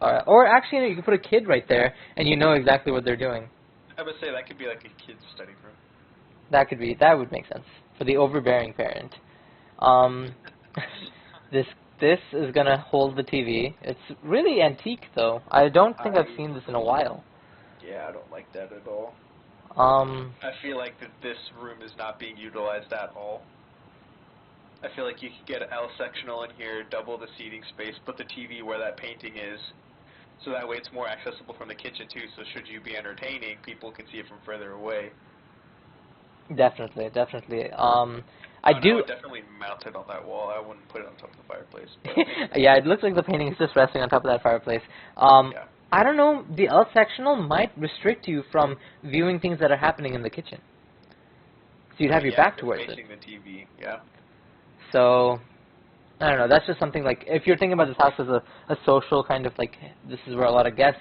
are, or actually, you know, you can put a kid right there, and you know exactly what they're doing. I would say that could be like a kid's study room. That would make sense for the overbearing parent. This is gonna hold the TV. It's really antique though. I don't think I've seen this in a while. Yeah, I don't like that at all. I feel like that this room is not being utilized at all. I feel like you could get an L sectional in here, double the seating space, put the TV where that painting is, so that way it's more accessible from the kitchen too, so should you be entertaining, people can see it from further away. Definitely. I would definitely mount it on that wall. I wouldn't put it on top of the fireplace. Yeah, it looks like the painting is just resting on top of that fireplace. I don't know, the L sectional might restrict you from viewing things that are happening in the kitchen. So you'd have your back towards it. Facing the TV, yeah. So, I don't know, that's just something like, if you're thinking about this house as a social kind of like, this is where a lot of guests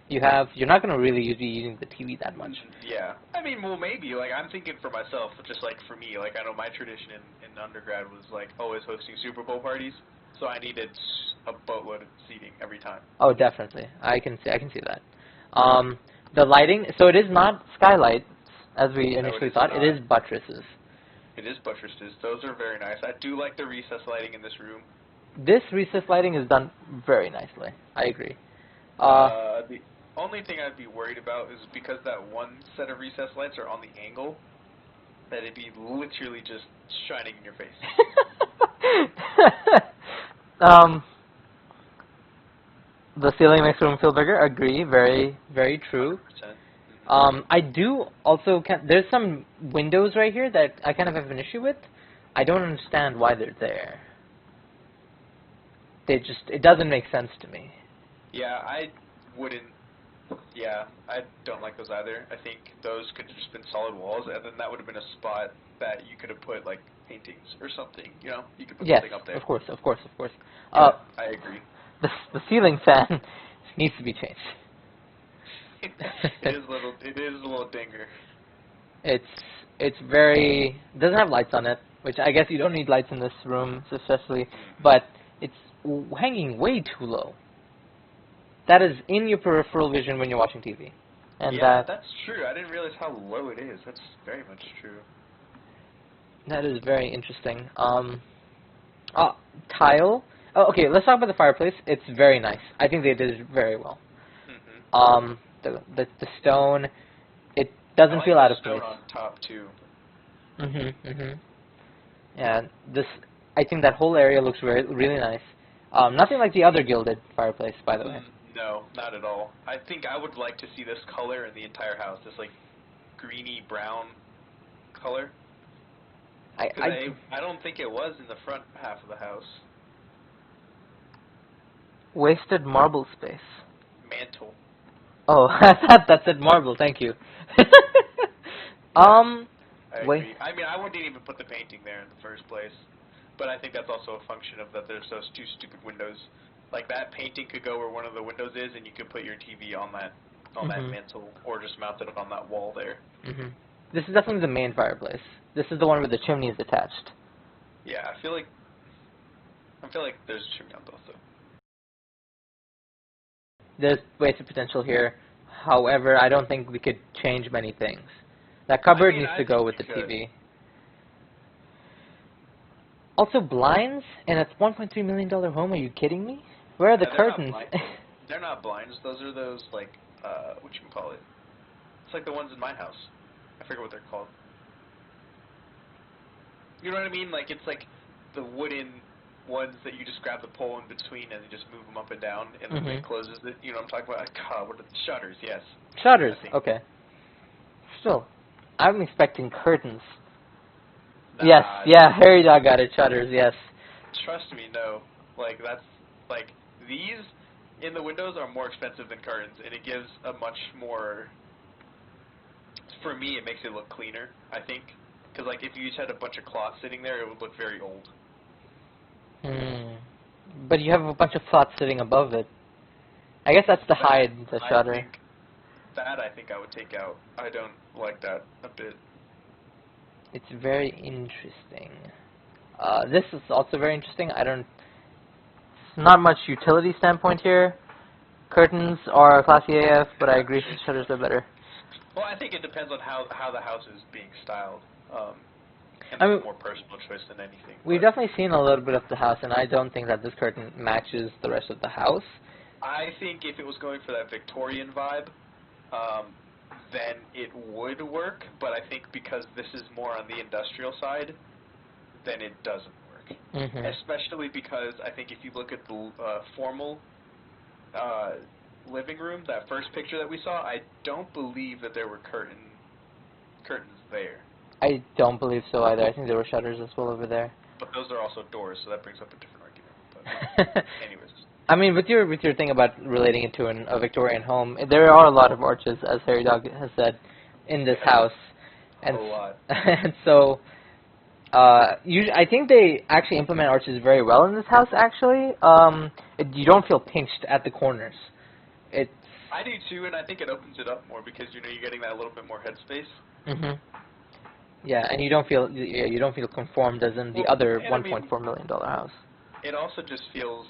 you have, you're not going to really be using the TV that much. Yeah. I mean, well, maybe. Like, I'm thinking for myself, just like for me, like, I know my tradition in undergrad was, like, always hosting Super Bowl parties, so I needed a boatload of seating every time. Oh, definitely. I can see that. The lighting, so it is not skylights, as we initially thought. It is buttresses. It is buttresses. Those are very nice. I do like the recess lighting in this room. This recess lighting is done very nicely. I agree. The only thing I'd be worried about is because that one set of recess lights are on the angle, that it'd be literally just shining in your face. The ceiling makes the room feel bigger. Agree. Very, very true. 100%. I do also, there's some windows right here that I kind of have an issue with. I don't understand why they're there. It doesn't make sense to me. Yeah, I don't like those either. I think those could have just been solid walls, and then that would have been a spot that you could have put, like, paintings or something, you know? You could put something up there. Yes, of course. Yeah, I agree. The ceiling fan needs to be changed. It is a little dinger. It's very, doesn't have lights on it, which I guess you don't need lights in this room, especially, but it's hanging way too low. That is in your peripheral vision when you're watching TV. And yeah, that's true. I didn't realize how low it is. That's very much true. That is very interesting. Tile. Oh, okay, let's talk about the fireplace. It's very nice. I think they did it very well. The stone, it doesn't feel out of place. On top too. Yeah, I think that whole area looks really nice. Nothing like the other gilded fireplace, by the way. No, not at all. I think I would like to see this color in the entire house. This like greeny brown color. I don't think it was in the front half of the house. Wasted marble space. Mantle. Oh, I thought that said marble. Thank you. I agree. I mean, I wouldn't even put the painting there in the first place. But I think that's also a function of that there's those two stupid windows. Like, that painting could go where one of the windows is, and you could put your TV on that mantle, or just mount it on that wall there. This is definitely the main fireplace. This is the one where the chimney is attached. Yeah, I feel like there's a chimney on both, though. there's wasted potential here. However, I don't think we could change many things. That cupboard needs to go with the TV. Also, blinds in a $1.3 million home? Are you kidding me? Where are the curtains? They're not blinds. Those are those, like, what you can call it. It's like the ones in my house. I forget what they're called. You know what I mean? Like, it's like the wooden ones that you just grab the pole in between and just move them up and down, and then it closes it. You know what I'm talking about? God, what are the shutters? Yes. Shutters. Okay. Still, I'm expecting curtains. Nah, yes. Yeah. Harry Dog got it. Shutters. Yes. Trust me. No. Like that's like these in the windows are more expensive than curtains, and it gives a much more. For me, it makes it look cleaner. I think. Because, like, if you just had a bunch of cloth sitting there, it would look very old. But you have a bunch of cloth sitting above it. I guess that's to hide the shutter. I think I would take out. I don't like that a bit. It's very interesting. This is also very interesting. Not much utility standpoint here. Curtains are classy AF, but I agree shutters are better. Well, I think it depends on how the house is being styled. And I mean, more personal choice than anything. We've definitely seen a little bit of the house, and I don't think that this curtain matches the rest of the house. I think if it was going for that Victorian vibe, then it would work, but I think because this is more on the industrial side, then it doesn't work. Especially because I think if you look at the formal living room, that first picture that we saw, I don't believe that there were curtains there. I don't believe so either. I think there were shutters as well over there. But those are also doors, so that brings up a different argument. But anyways. I mean, with your thing about relating it to a Victorian home, there are a lot of arches, as Harry Dog has said, in this house. And, a lot. And so, I think they actually implement arches very well in this house, actually. You don't feel pinched at the corners. I do too, and I think it opens it up more because, you know, you're getting that little bit more headspace. Yeah, and you don't feel conformed as in the other $1.4 million house. It also just feels,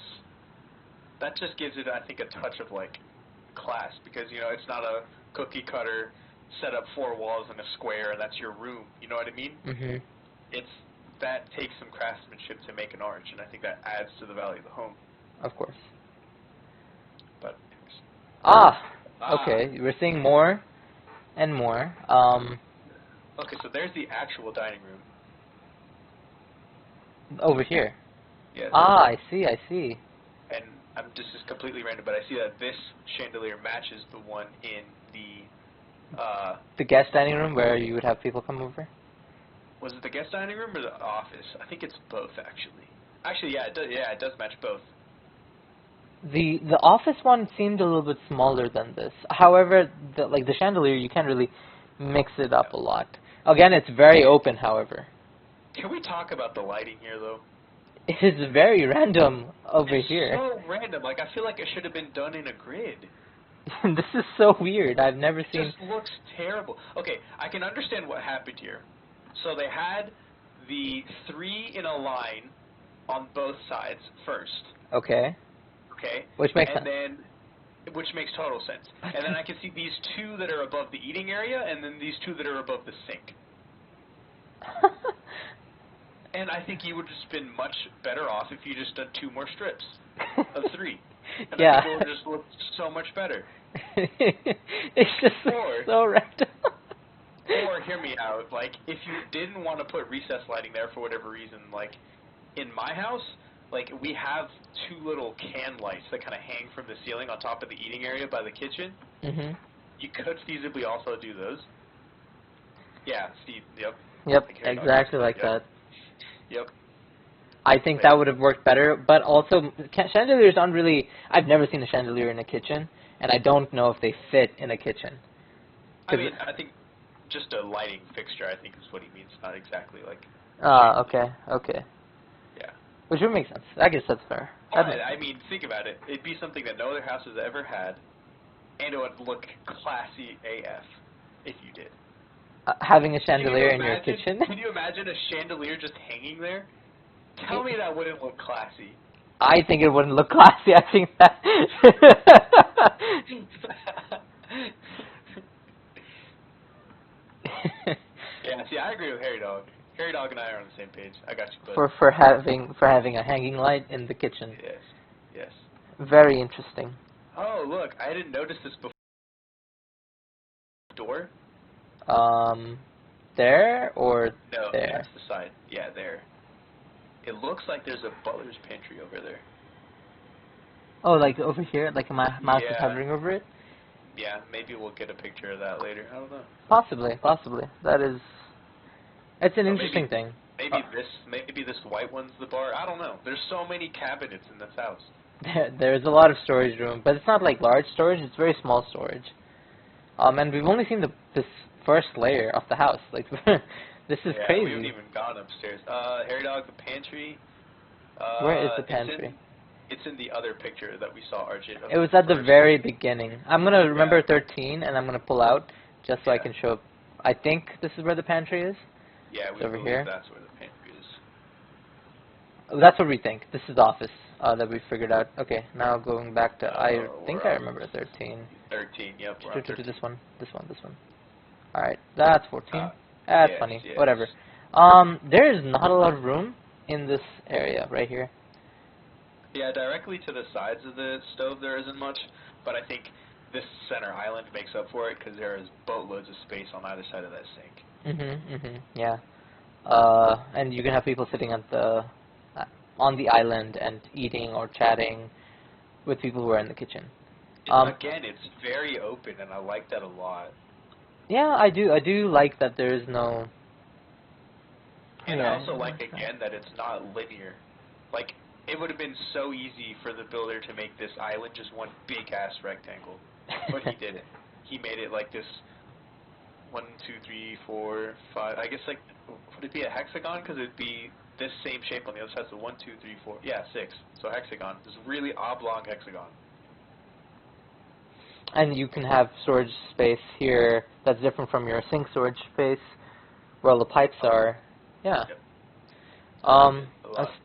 that just gives it, I think, a touch of, like, class, because, you know, it's not a cookie cutter, set up 4 walls in a square, and that's your room, you know what I mean? That takes some craftsmanship to make an arch, and I think that adds to the value of the home. Of course. But, okay, we're seeing more and more. Okay, so there's the actual dining room. Over here. Yes. I see. And this is completely random, but I see that this chandelier matches the one in the guest dining room where you would have people come over. Was it the guest dining room or the office? I think it's both, actually. Actually, yeah, it does match both. The office one seemed a little bit smaller than this. However, the chandelier, you can't really mix it up a lot. Again, it's very open, however. Can we talk about the lighting here, though? It is very random over here. It's so random. Like, I feel like it should have been done in a grid. This is so weird. I've never seen... It just looks terrible. Okay, I can understand what happened here. So they had the 3 in a line on both sides first. Okay. Okay? Which makes sense. Which makes total sense. And then I can see these 2 that are above the eating area, and then these 2 that are above the sink. And I think you would have just been much better off if you just done 2 more strips of 3. And I think it would just look so much better. It's just so random. Or, hear me out, like, if you didn't want to put recessed lighting there for whatever reason, like, in my house, like, we have 2 little can lights that kind of hang from the ceiling on top of the eating area by the kitchen. You could feasibly also do those. Yeah, Steve, yep. Yep, exactly like that. Yep. I think that would have worked better, but also, chandeliers aren't really... I've never seen a chandelier in a kitchen, and I don't know if they fit in a kitchen. I mean, I think just a lighting fixture, I think, is what he means, not exactly, like... okay. Yeah. Which would make sense. I guess that's fair. I mean, think about it. It'd be something that no other house has ever had, and it would look classy AF if you did. Having a chandelier in your kitchen? Can you imagine a chandelier just hanging there? Tell me that wouldn't look classy. I think it wouldn't look classy. I think that. Yeah, see, I agree with Harry Dog. Harry Dog and I are on the same page. I got you, bud. for having a hanging light in the kitchen. Yes, yes. Very interesting. Oh, look, I didn't notice this before. Door? There or No, there? that's the side. Yeah, there. It looks like there's a butler's pantry over there. Oh, like over here, like my mouse is Yeah. hovering over it. Yeah, maybe we'll get a picture of that later. I don't know. Possibly. That is. It's an Or interesting thing. Maybe this white one's the bar. I don't know. There's so many cabinets in this house. There's a lot of storage room, but it's not like large storage. It's very small storage. And we've only seen this first layer of the house. Like, this is crazy. We haven't even gone upstairs. Harry Dog, the pantry. Where is the pantry? It's in the other picture that we saw, Arjun. It was at the very beginning. I'm gonna remember 13, and I'm gonna pull out just so I can show. I think this is where the pantry is. Yeah, we over believe here. that's where the pantry is. That's what we think. This is the office that we figured out. Okay, now going back to I think I remember 13. 13, yep. We're on 13. This one. All right, that's 14. That's funny. Yes. Whatever. There is not a lot of room in this area right here. Yeah, directly to the sides of the stove there isn't much, but I think this center island makes up for it because there is boatloads of space on either side of that sink. Yeah. And you can have people sitting at on the island and eating or chatting with people who are in the kitchen. Again, it's very open, and I like that a lot. Yeah, I do like that there is no. And I also like again that it's not linear. Like, it would have been so easy for the builder to make this island just one big ass rectangle, but he didn't. He made it like this 1, 2, 3, 4, 5. I guess like would it be a hexagon? Because it'd be this same shape on the other side. So 1, 2, 3, 4. Yeah, 6. So hexagon. This really oblong hexagon. And you can have storage space here that's different from your sink storage space, where all the pipes are. Yeah. Yep. I'm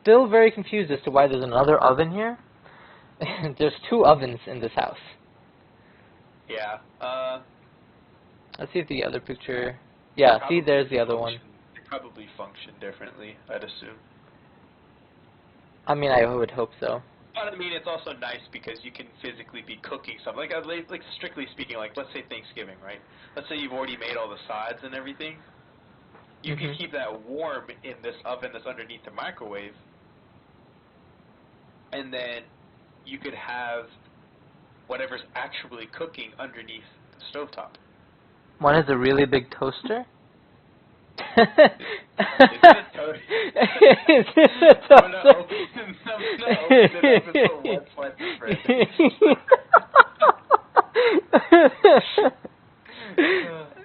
still very confused as to why there's another oven here. There's 2 ovens in this house. Yeah. Let's see if the other picture. Yeah, see, there's the other one. They probably function differently, I'd assume. I mean, I would hope so. But I mean, it's also nice because you can physically be cooking something. Like strictly speaking, like let's say Thanksgiving, right? Let's say you've already made all the sides and everything. You can keep that warm in this oven that's underneath the microwave, and then you could have whatever's actually cooking underneath the stovetop. One is a really big toaster. Is it a toaster? Is it a toaster?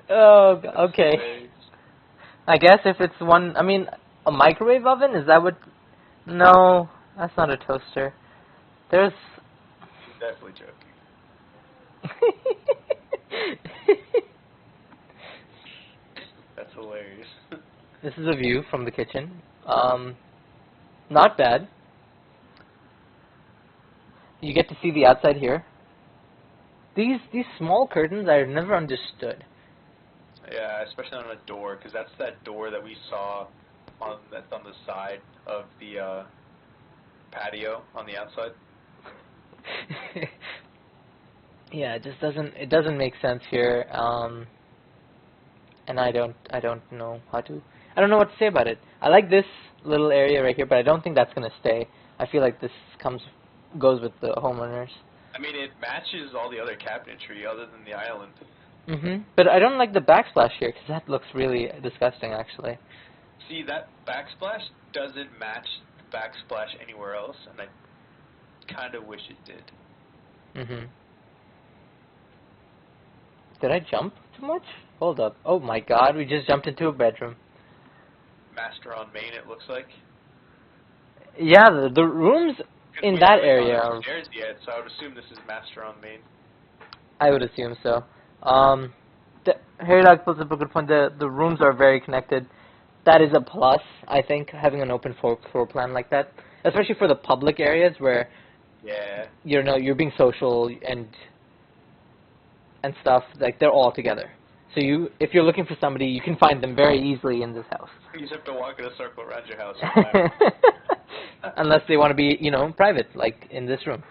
Oh, okay. I guess if it's one, I mean, a microwave oven, is that what? No, that's not a toaster. There's. You're definitely joking. That's hilarious. This is a view from the kitchen. Not bad. You get to see the outside here. These small curtains I've never understood. Yeah, especially on a door, because that's that door that we saw that's on the side of the patio on the outside. Yeah, it just doesn't make sense here. And I don't know I don't know what to say about it. I like this little area right here, but I don't think that's gonna stay. I feel like this goes with the homeowners. I mean, it matches all the other cabinetry other than the island. But I don't like the backsplash here because that looks really disgusting, actually. See, that backsplash doesn't match the backsplash anywhere else, and I kind of wish it did. Did I jump too much? Hold up. Oh my God, we just jumped into a bedroom. Master on main, it looks like. Yeah, the rooms in that area are are. Upstairs yet, so I would assume this is master on main. I would assume so. Harry Dog puts up a good point. The rooms are very connected. That is a plus, I think, having an open floor plan like that. especially for the public areas where Yeah. you're being social and stuff. Like they're all together. So if you're looking for somebody, you can find them very easily in this house. You just have to walk in a circle around your house and find 'em. Unless they want to be, private, like in this room.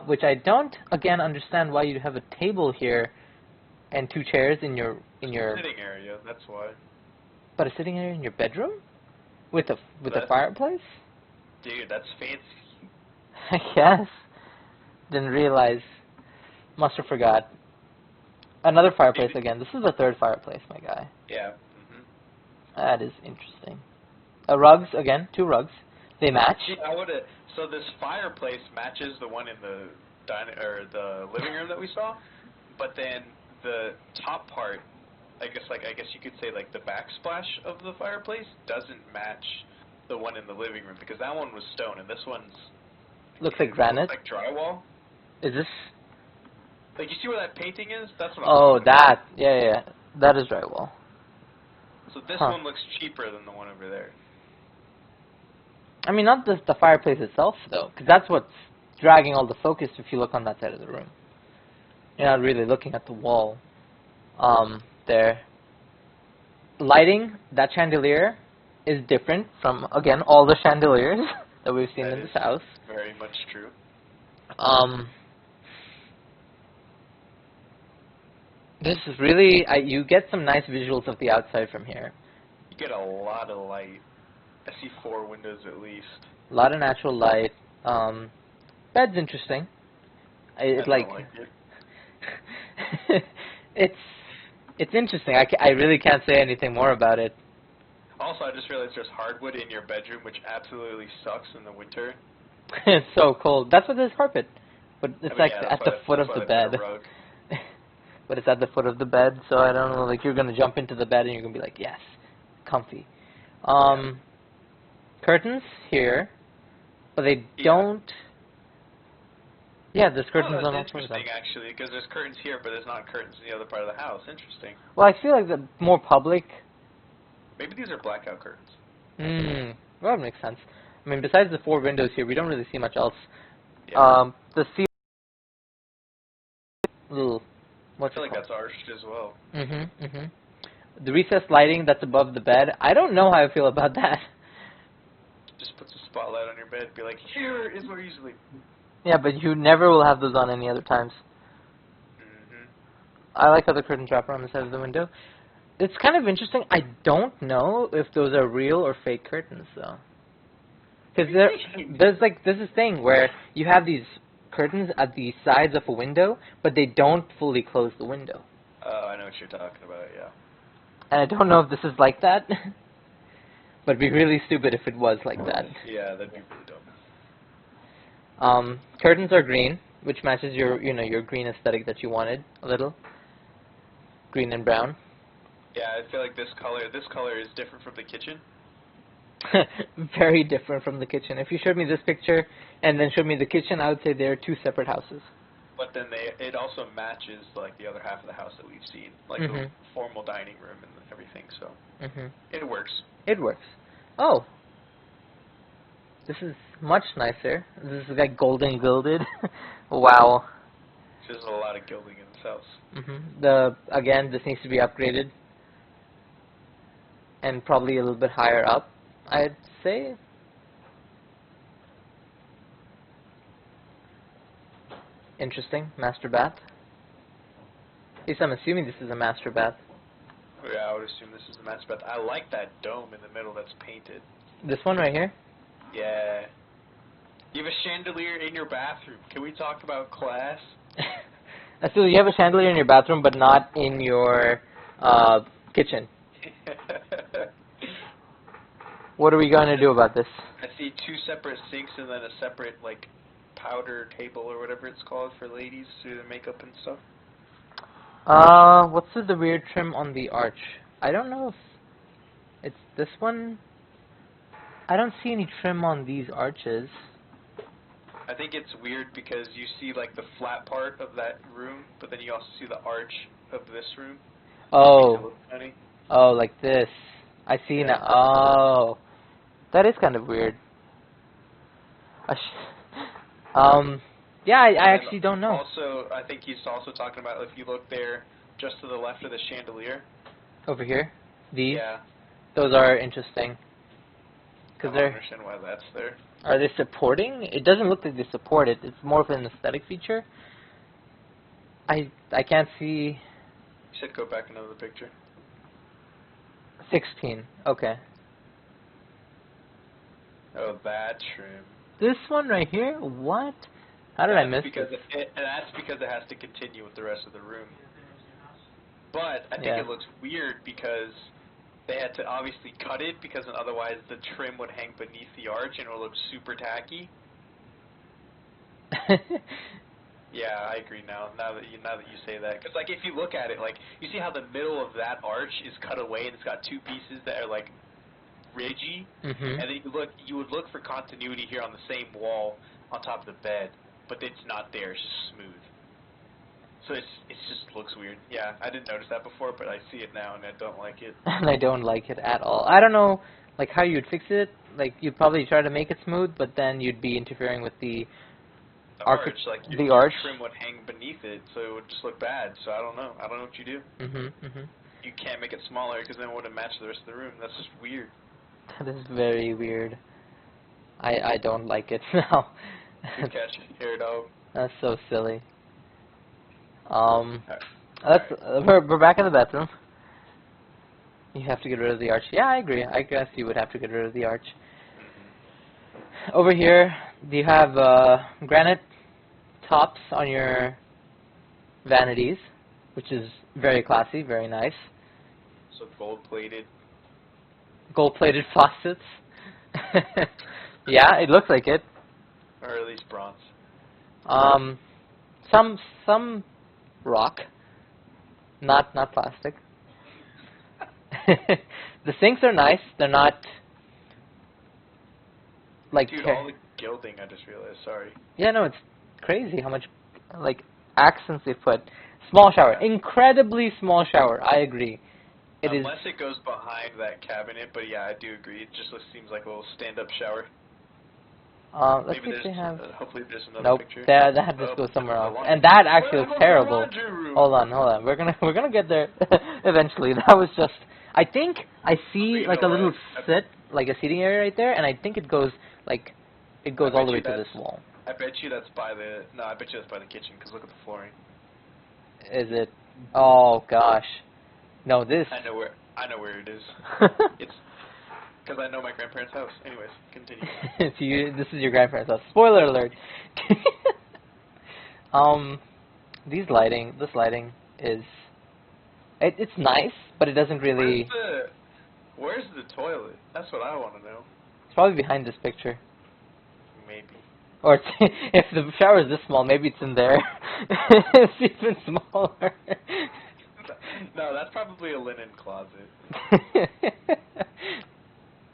Which I don't, again, understand why you have a table here and 2 chairs in your Sitting area, that's why. But a sitting area in your bedroom with a That's- fireplace. Dude, that's fancy. I guess. Didn't realize. Must have forgot. Another fireplace again. This is the 3rd fireplace, my guy. Yeah. That is interesting. Rugs again. 2 rugs. They match. See, so this fireplace matches the one in the the living room that we saw, but then the top part, I guess you could say like the backsplash of the fireplace doesn't match the one in the living room because that one was stone and this one's looks like granite. Like drywall. Is this? Like you see where that painting is? That's what. Oh, that. Yeah. That is drywall. So this one looks cheaper than the one over there. I mean, not the fireplace itself, though, because that's what's dragging all the focus if you look on that side of the room. You're not really looking at the wall. There. Lighting, that chandelier is different from, again, all the chandeliers that we've seen in this house. Very much true. This is really, you get some nice visuals of the outside from here. You get a lot of light. I see 4 windows at least. A lot of natural light. Bed's interesting. It's like it. it's interesting. I really can't say anything more about it. Also, I just realized there's hardwood in your bedroom, which absolutely sucks in the winter. It's so cold. That's what there's carpet, but it's at the foot of the bed. But it's at the foot of the bed, so I don't know. Like you're gonna jump into the bed and you're gonna be like, yes, comfy. Curtains here, but they don't. Yeah, there's curtains on all sides. Interesting, actually, because there's curtains here, but there's not curtains in the other part of the house. Interesting. Well, I feel like the more public. Maybe these are blackout curtains. Well, that makes sense. I mean, besides the 4 windows here, we don't really see much else. Yeah. The ceiling. Little. I feel like that's arched as well. The recessed lighting that's above the bed. I don't know how I feel about that. Just puts a spotlight on your bed and be like, here is where you sleep. Yeah, but you never will have those on any other times. I like how the curtains wrap around the side of the window. It's kind of interesting. I don't know if those are real or fake curtains, though. Because there's this thing where you have these curtains at the sides of a window, but they don't fully close the window. Oh, I know what you're talking about, yeah. And I don't know if this is like that, but it'd be really stupid if it was like that. Yeah, that'd be really dumb. Curtains are green, which matches your green aesthetic that you wanted a little. Green and brown. Yeah, I feel like this color is different from the kitchen. Very different from the kitchen. If you showed me this picture and then showed me the kitchen, I would say they're 2 separate houses. But then it also matches like the other half of the house that we've seen, like the formal dining room and everything. So it works. It works. Oh, this is much nicer. This is like golden gilded. Wow. There's a lot of gilding in this house. Again, this needs to be upgraded, and probably a little bit higher up, I'd say. Interesting. Master bath. At least I'm assuming this is a master bath. Yeah, I would assume this is the master bath. I like that dome in the middle that's painted. This one right here? Yeah. You have a chandelier in your bathroom. Can we talk about class? So you have a chandelier in your bathroom, but not in your kitchen. What are we going to do about this? I see 2 separate sinks and then a separate, like, powder table or whatever it's called for ladies to do their makeup and stuff. What's the weird trim on the arch? I don't know if it's this one. I don't see any trim on these arches. I think it's weird because you see like the flat part of that room, but then you also see the arch of this room. Oh. Oh, like this. I see now. Oh. That is kind of weird. A yeah, I And then actually don't know. Also, I think he's also talking about if you look there, just to the left of the chandelier. Over here, these, Yeah. those are interesting. I Cause don't understand why that's there. are they supporting? It doesn't look like they support it. It's more of an aesthetic feature. I can't see. You should go back another picture. 16. Okay. Oh, that trim. This one right here. What? How did I miss because this? that's because it has to continue with the rest of the room. But I think Yeah. it looks weird because they had to obviously cut it because otherwise the trim would hang beneath the arch and it would look super tacky. Yeah, I agree now. Now that you say that, because like if you look at it, like you see how the middle of that arch is cut away and it's got two pieces that are like ridgy, Mhm. and then you would look for continuity here on the same wall on top of the bed, but it's not there. It's just smooth. So it just looks weird. Yeah, I didn't notice that before, but I see it now and I don't like it. And I don't like it at all. I don't know, like how you'd fix it. Like you'd probably try to make it smooth, but then you'd be interfering with the The arch, like the your arch. trim would hang beneath it, so it would just look bad. So I don't know. I don't know what you do. Mhm. Mhm. You can't make it smaller because then it wouldn't match the rest of the room. That's just weird. That is very weird. I don't like it now. Good catch, hair dog. That's so silly. Alright. We're back in the bedroom. You have to get rid of the arch. Yeah, I agree. I guess you would have to get rid of the arch. Over here, do you have granite tops on your vanities, which is very classy, very nice. So gold-plated. Gold-plated faucets. Yeah, it looks like it. Or at least bronze. Some rock, not plastic. The sinks are nice. They're not like. Dude, all the gilding, I just realized, sorry. Yeah, no, it's crazy how much like accents they put. Small shower, incredibly small shower. I agree. Unless it goes behind that cabinet, but yeah, I do agree. It just seems like a little stand-up shower. Let's Maybe see if they have. hopefully there's another Nope, picture. that just goes somewhere else, and that actually looks terrible. Hold on. We're gonna get there eventually. That was just. I think I see like a little like a seating area right there, and I think it goes all the way to this wall. I bet you that's by the I bet you that's by the kitchen because look at the flooring. Is it? Oh gosh, no. This. I know where it is. It's because I know my grandparents' house. Anyways, continue. This is your grandparents' house. Spoiler alert. This lighting is. It's nice, but it doesn't really. Where's the toilet? That's what I want to know. It's probably behind this picture. Maybe. Or if the shower is this small, maybe it's in there. It's even smaller. No, that's probably a linen closet.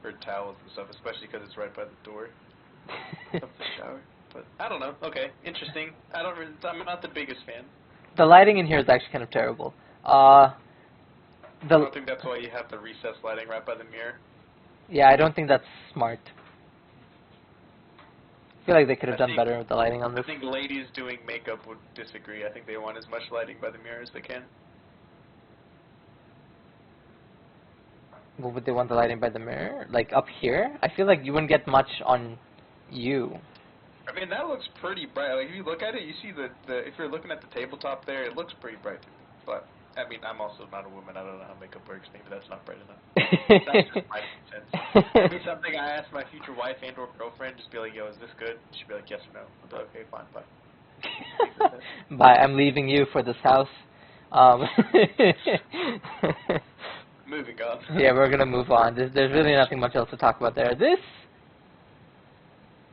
For towels and stuff, especially because it's right by the door of the shower. But I don't know. Okay, interesting. I'm not the biggest fan. The lighting in here is actually kind of terrible. I don't think that's why you have the recessed lighting right by the mirror. Yeah, I don't think that's smart. I feel like they could have done better with the lighting on this. I think ladies doing makeup would disagree. I think they want as much lighting by the mirror as they can. What would they want the lighting by the mirror? Like up here? I feel like you wouldn't get much on you. I mean, that looks pretty bright. Like, if you look at it, you see if you're looking at the tabletop there, it looks pretty bright to me. But, I mean, I'm also not a woman. I don't know how makeup works. Maybe that's not bright enough. That's just my sense. Maybe something I ask my future wife and or girlfriend, just be like, yo, is this good? She'd be like, yes or no. I'll be like, okay, fine, bye. Bye, I'm leaving you for this house. Moving on. Yeah, we're gonna move on. There's really nothing much else to talk about there. This,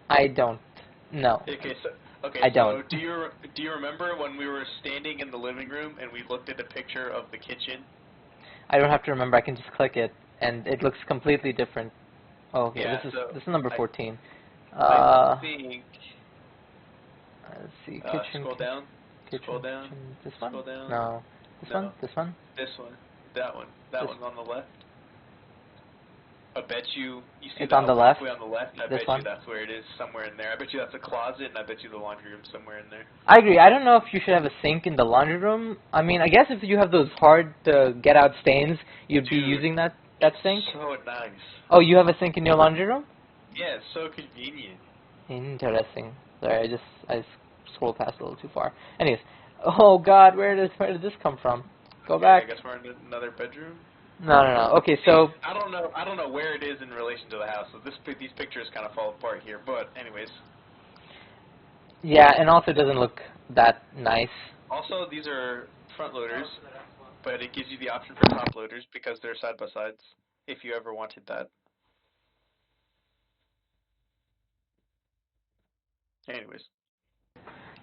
I don't know. I don't. Do you remember when we were standing in the living room and we looked at a picture of the kitchen? I don't have to remember. I can just click it, and it looks completely different. Oh, okay. Yeah, this is number 14. I think. Let's see. Kitchen. Scroll down. Kitchen, Scroll down. kitchen. This one? Scroll down. No. This one? This one? This one. That one. That one's on the left. I bet you see It's that on the left. walkway on the left. I This bet one? you that's where it is, somewhere in there. I bet you that's a closet, and I bet you the laundry room's somewhere in there. I agree. I don't know if you should have a sink in the laundry room. I mean, I guess if you have those hard to get out stains, you'd be Dude, using that sink. so nice. Oh, you have a sink in your laundry room? Yeah, it's so convenient. Interesting. Sorry, I just scrolled past a little too far. Anyways, oh God, where did this come from? Go Okay, back. I guess we're in another bedroom. No. Okay, so I don't know where it is in relation to the house. So these pictures kind of fall apart here. But anyways, yeah, and also it doesn't look that nice. also these are front loaders, but it gives you the option for top loaders because they're side by sides. If you ever wanted that. Anyways.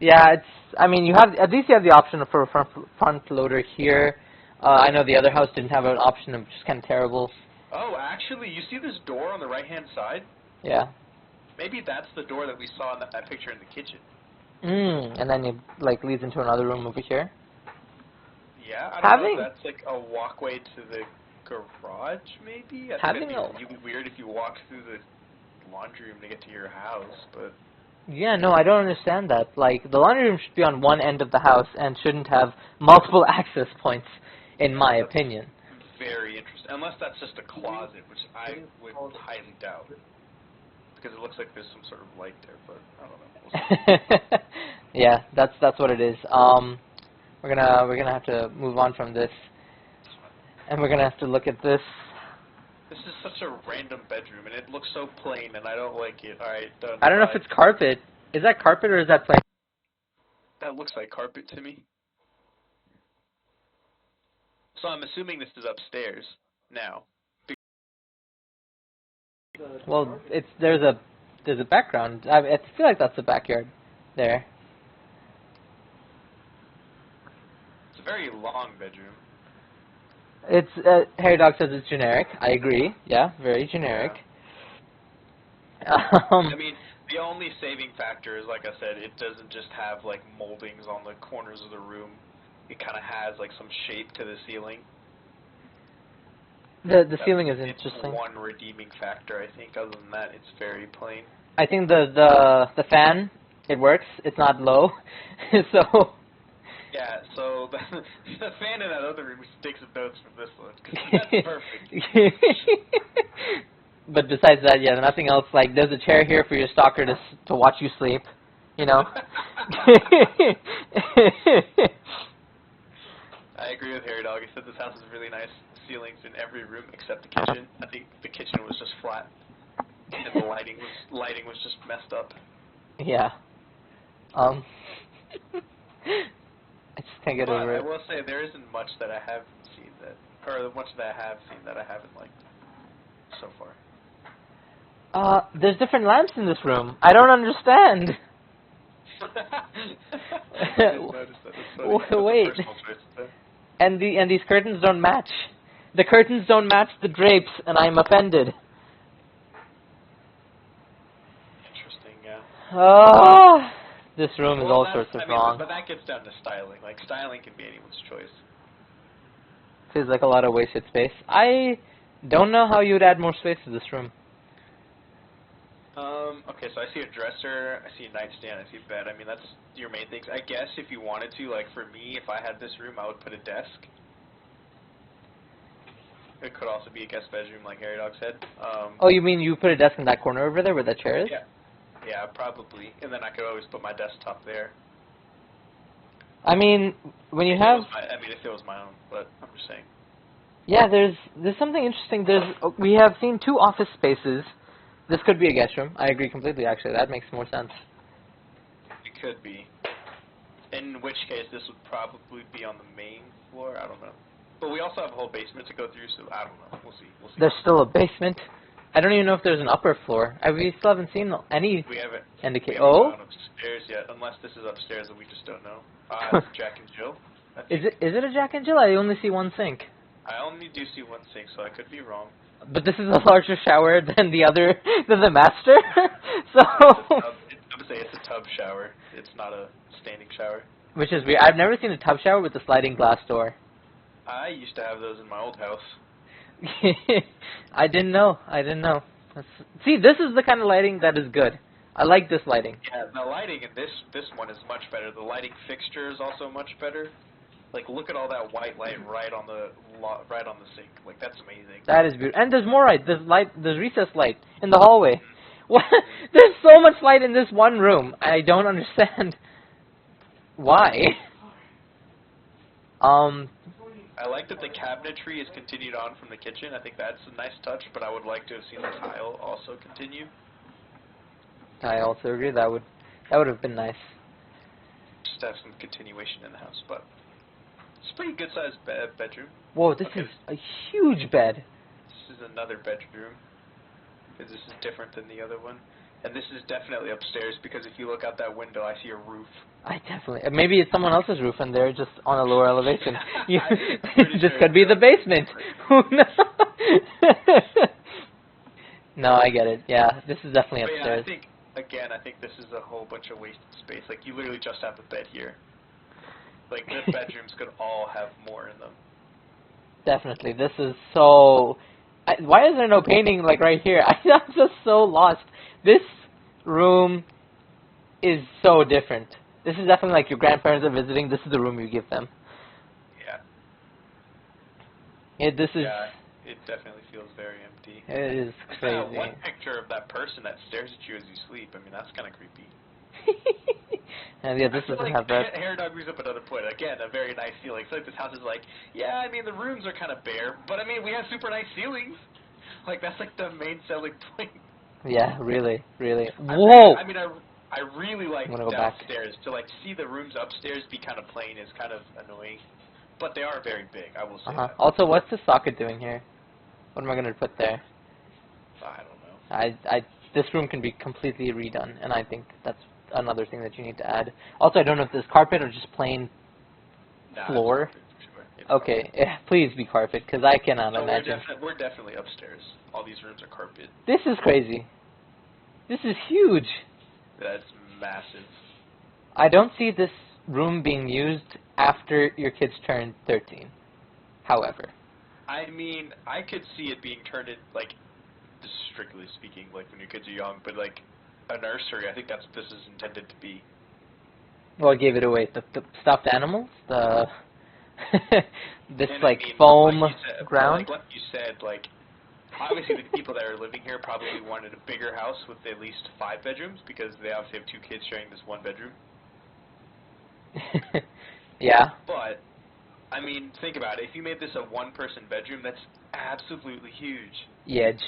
Yeah, it's. I mean, you have at least you have the option for a front loader here. I know the other house didn't have an option, which is kind of terrible. Oh, actually, you see this door on the right-hand side? Yeah. Maybe that's the door that we saw in that picture in the kitchen. And then it like leads into another room over here. Yeah, I don't know. That's like a walkway to the garage, maybe? I think it'd be really weird if you walked through the laundry room to get to your house, but... Yeah, no, I don't understand that. Like, the laundry room should be on one end of the house and shouldn't have multiple access points, in my opinion. Very interesting. Unless that's just a closet, which I would highly doubt. Because it looks like there's some sort of light there, but I don't know. We'll see. Yeah, that's what it is. We're gonna have to move on from this, and we're gonna have to look at this. This is such a random bedroom, and it looks so plain, and I don't like it. Alright, done. I don't know if it's carpet. Is that carpet or is that plain? That looks like carpet to me. So I'm assuming this is upstairs now. Well, there's a background. I feel like that's the backyard there. It's a very long bedroom. It's Harry Dog says it's generic. I agree. Yeah, very generic. Yeah. I mean, the only saving factor is, like I said, it doesn't just have like moldings on the corners of the room. It kind of has like some shape to the ceiling. The ceiling is interesting. It's one redeeming factor, I think. Other than that, it's very plain. I think the fan, it works. It's not low, so. Yeah, so the fan in that other room should take some notes from this one, because that's perfect. But besides that, yeah, nothing else. Like, there's a chair here for your stalker to watch you sleep, you know. I agree with Harry Dog. He said this house has really nice ceilings in every room except the kitchen. I think the kitchen was just flat, and the lighting was just messed up. Yeah. I just can't get over it. I will say there isn't much that I haven't seen much that I have seen that I haven't liked so far. There's different lamps in this room. I don't understand. I didn't notice that. That's funny. Wait. That's a personal choice there. And these curtains don't match. The curtains don't match the drapes, and I'm offended. Interesting, yeah. Oh, this room is all sorts of wrong. But that gets down to styling. Like, styling can be anyone's choice. Feels like a lot of wasted space. I don't know how you would add more space to this room. Okay, so I see a dresser, I see a nightstand, I see a bed. I mean, that's your main things. I guess if you wanted to, like for me, if I had this room, I would put a desk. It could also be a guest bedroom, like Harry Dog said. Oh, you mean you put a desk in that corner over there where that chair is? Yeah, probably. And then I could always put my desktop there. I mean, when you have... if it was my own, but I'm just saying. Yeah, there's something interesting. We have seen two office spaces. This could be a guest room. I agree completely, actually. That makes more sense. It could be. In which case, this would probably be on the main floor. I don't know. But we also have a whole basement to go through, so I don't know. We'll see. There's still a basement? I don't even know if there's an upper floor. We still haven't seen any indication. We haven't gone upstairs yet, unless this is upstairs and we just don't know. It's Jack and Jill. Is it a Jack and Jill? I only see one sink. I only do see one sink, so I could be wrong. But this is a larger shower than the master. So I would say it's a tub shower. It's not a standing shower. Which is weird. I've never seen a tub shower with a sliding glass door. I used to have those in my old house. I didn't know. I didn't know. See, this is the kind of lighting that is good. I like this lighting. Yeah, the lighting in this one is much better. The lighting fixture is also much better. Like, look at all that white light right on the sink. Like, that's amazing. That is beautiful. And there's more light. There's recessed light in the hallway. What? There's so much light in this one room. I don't understand why. I like that the cabinetry is continued on from the kitchen. I think that's a nice touch, but I would like to have seen the tile also continue. I also agree. That would have been nice. Just have some continuation in the house, but it's a pretty good sized bedroom. Whoa, this is a huge bed. This is another bedroom, because this is different than the other one. And this is definitely upstairs, because if you look out that window, I see a roof. I definitely... Maybe it's someone else's roof and they're just on a lower elevation. This could be the basement. Who knows? No, I get it. Yeah, this is definitely upstairs. Yeah, I think this is a whole bunch of wasted space. Like, you literally just have the bed here. Like, the bedrooms could all have more in them. Definitely. This is so... why is there no painting, like, right here? I'm just so lost. This room is so different. This is definitely like your grandparents are visiting. This is the room you give them. Yeah. This is... Yeah, it definitely feels very empty. It is crazy. One picture of that person that stares at you as you sleep. I mean, that's kind of creepy. And yeah, this doesn't have that. Hair Dog brings up another point. Again, a very nice ceiling. So like this house is like, yeah, I mean, the rooms are kind of bare, but I mean, we have super nice ceilings. Like, that's like the main selling point. Yeah, really, really. Whoa! I mean, I really like downstairs. To like see the rooms upstairs be kind of plain is kind of annoying, but they are very big. I will say that. Also, what's the socket doing here? What am I gonna put there? I don't know. This room can be completely redone, and I think that's another thing that you need to add. Also, I don't know if this carpet or just plain floor. Sure. Okay, please be carpet, because I cannot imagine. We're definitely upstairs. All these rooms are carpet. This is crazy. This is huge. That's massive. I don't see this room being used after your kids turn 13. However. I mean, I could see it being turned in, like, strictly speaking, like when your kids are young, but like a nursery, I think that's what this is intended to be. Well, I gave it away. The stuffed animals? The... this, and like, I mean, foam like you said, ground? Like you said, like, obviously the people that are living here probably wanted a bigger house with at least 5 bedrooms, because they obviously have 2 kids sharing this 1 bedroom. Yeah. But, I mean, think about it. If you made this a 1-person bedroom, that's absolutely huge. Yedge.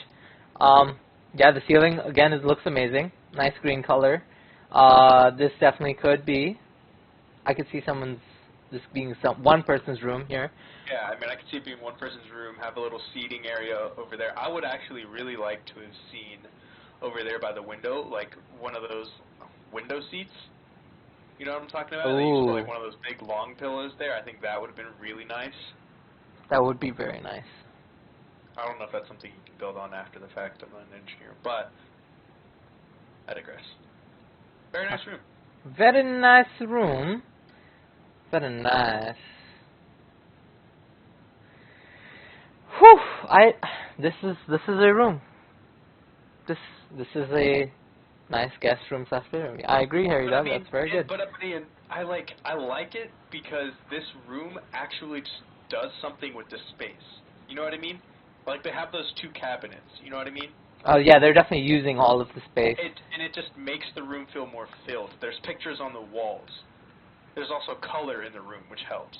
Yeah, the ceiling, again, looks amazing. Nice green color. This definitely could be. I could see this being one person's room here. Yeah, I mean, I could see it being 1 person's room, have a little seating area over there. I would actually really like to have seen over there by the window, like one of those window seats. You know what I'm talking about? They used to put, like, one of those big long pillows there. I think that would have been really nice. That would be very nice. I don't know if that's something you can build on after the fact. I'm not an engineer, but I digress. Very nice room. Very nice room. Very nice. Whew! This is a room. This is a nice guest room / bedroom. I agree, Harry. That's very good. But I like it because this room actually just does something with the space. You know what I mean? Like, they have those 2 cabinets. You know what I mean? Oh yeah, they're definitely using all of the space. And it just makes the room feel more filled. There's pictures on the walls. There's also color in the room, which helps.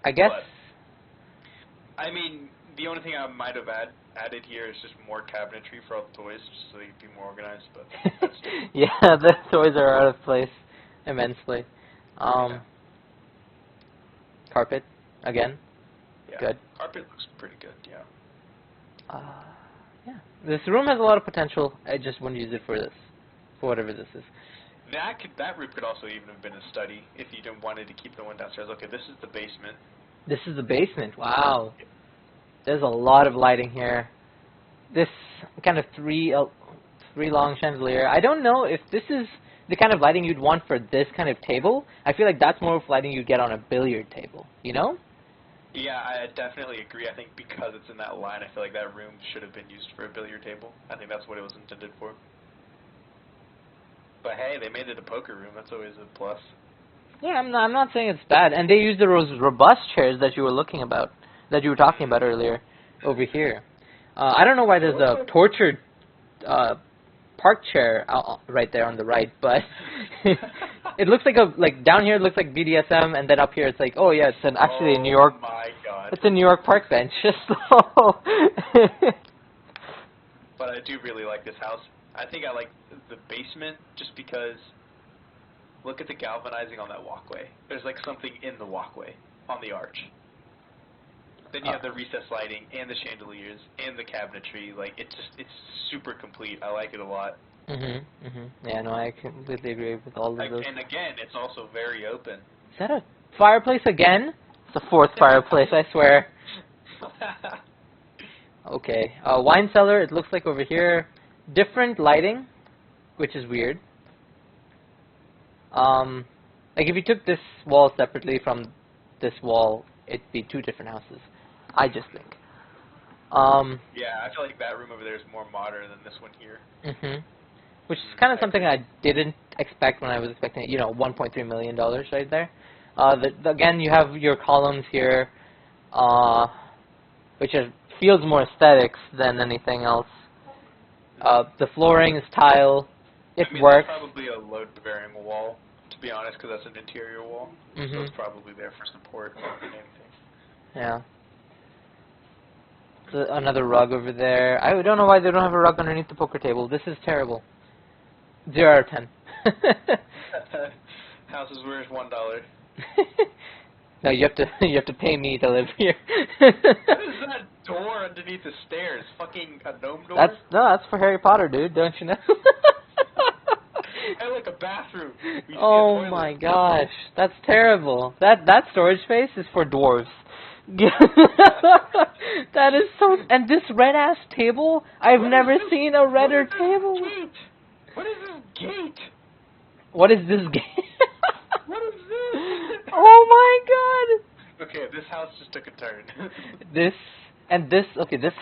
I guess. But, I mean, the only thing I might have added here is just more cabinetry for all the toys, just so they can be more organized. But that's yeah, the toys are out of place immensely. Yeah. Carpet again. Yeah. Good. Carpet looks pretty good. Yeah. Yeah. This room has a lot of potential. I just wouldn't use it for this, for whatever this is. That room could also even have been a study if you didn't wanted to keep the one downstairs. Okay, this is the basement. This is the basement. Wow. There's a lot of lighting here. This kind of three long chandelier. I don't know if this is the kind of lighting you'd want for this kind of table. I feel like that's more of lighting you'd get on a billiard table. You know? Yeah, I definitely agree. I think because it's in that line, I feel like that room should have been used for a billiard table. I think that's what it was intended for. But hey, they made it a poker room. That's always a plus. Yeah, I'm not saying it's bad. And they used those robust chairs that you were talking about earlier, over here. I don't know why there's a tortured park chair right there on the right, but it looks like down here it looks like BDSM, and then up here it's like, oh yeah, it's actually a New York. Oh my god. It's a New York park bench. So. But I do really like this house. I think I like the basement just because look at the galvanizing on that walkway. There's like something in the walkway on the arch. Then you have the recessed lighting and the chandeliers and the cabinetry. Like it's super complete. I like it a lot. Yeah, no, I completely agree with all of those. And again, it's also very open. Is that a fireplace again? It's the fourth fireplace, I swear. Okay, wine cellar. It looks like over here, different lighting, which is weird. Like if you took this wall separately from this wall, it'd be two different houses. I just think. Yeah, I feel like that room over there is more modern than this one here. Which is kind of something I didn't expect when I was expecting, you know, $1.3 million right there. Again, you have your columns here, which feels more aesthetics than anything else. The flooring is tile. It works. That's probably a load-bearing wall, to be honest, because that's an interior wall. So it's probably there for support more than anything. Yeah. Another rug over there. I don't know why they don't have a rug underneath the poker table. This is terrible. 0 out of 10. House is worth $1. No, you have to pay me to live here. What is that door underneath the stairs? Fucking a gnome door? That's for Harry Potter, dude. Don't you know? I like a bathroom. Oh my gosh, that's terrible. That storage space is for dwarves. That is so. And this red ass table, I've never seen a redder table. Gate? What is this gate? What is this gate? What is this? Oh my god. Okay, this house just took a turn. This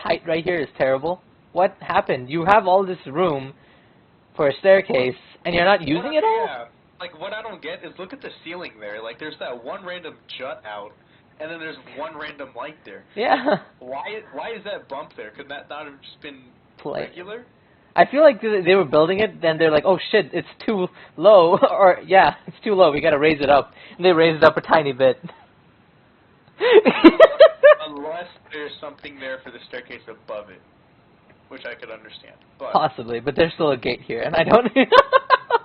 height right here is terrible. What happened? You have all this room for a staircase, and you're not using it all? Yeah. Like, what I don't get is look at the ceiling there. Like, there's that one random jut out, and then there's one random light there. Yeah. Why is that bump there? Could that not have just been regular? I feel like they were building it, then they're like, oh shit, it's too low, or yeah, it's too low, we gotta raise it up. And they raised it up a tiny bit. Unless there's something there for the staircase above it, which I could understand. But possibly, but there's still a gate here, and I don't...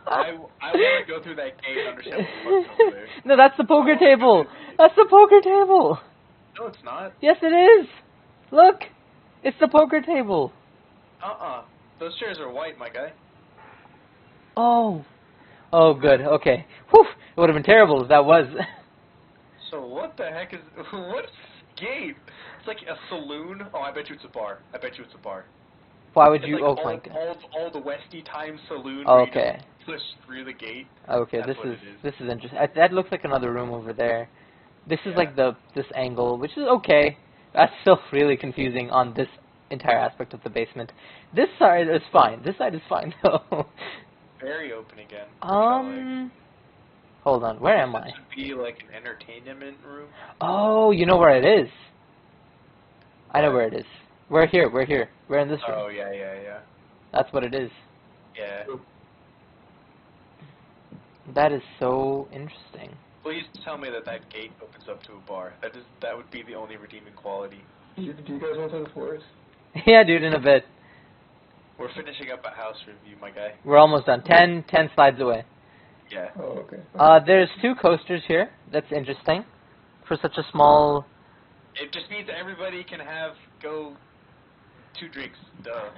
I want to go through that gate and understand what the fuck's over there. No, that's the poker table. That's the poker table. No, it's not. Yes, it is. Look, it's the poker table. Those chairs are white, my guy. Oh. Oh, good. Okay. Whew. It would have been terrible if that was. So what the heck is... What's this gate? It's like a saloon. Oh, I bet you it's a bar. Why would It's you... like oh, my God. Old Westy time saloon. Okay. Where you just push through the gate. Okay, this is interesting. That looks like another room over there. This is like this angle, which is okay. That's still really confusing on this entire aspect of the basement. This side is fine. This side is fine though. Very open again. Hold on. Where am I? This would be like an entertainment room. Oh, you know where it is. I know where it is. We're here. We're in this room. Oh yeah. That's what it is. Yeah. That is so interesting. Please tell me that gate opens up to a bar. That would be the only redeeming quality. Do you guys want to the floors? Yeah, dude, in a bit. We're finishing up a house review, my guy. We're almost done. 10 slides away. Yeah. Oh, okay. There's 2 coasters here. That's interesting. For such a small... It just means everybody can go 2 drinks. Duh.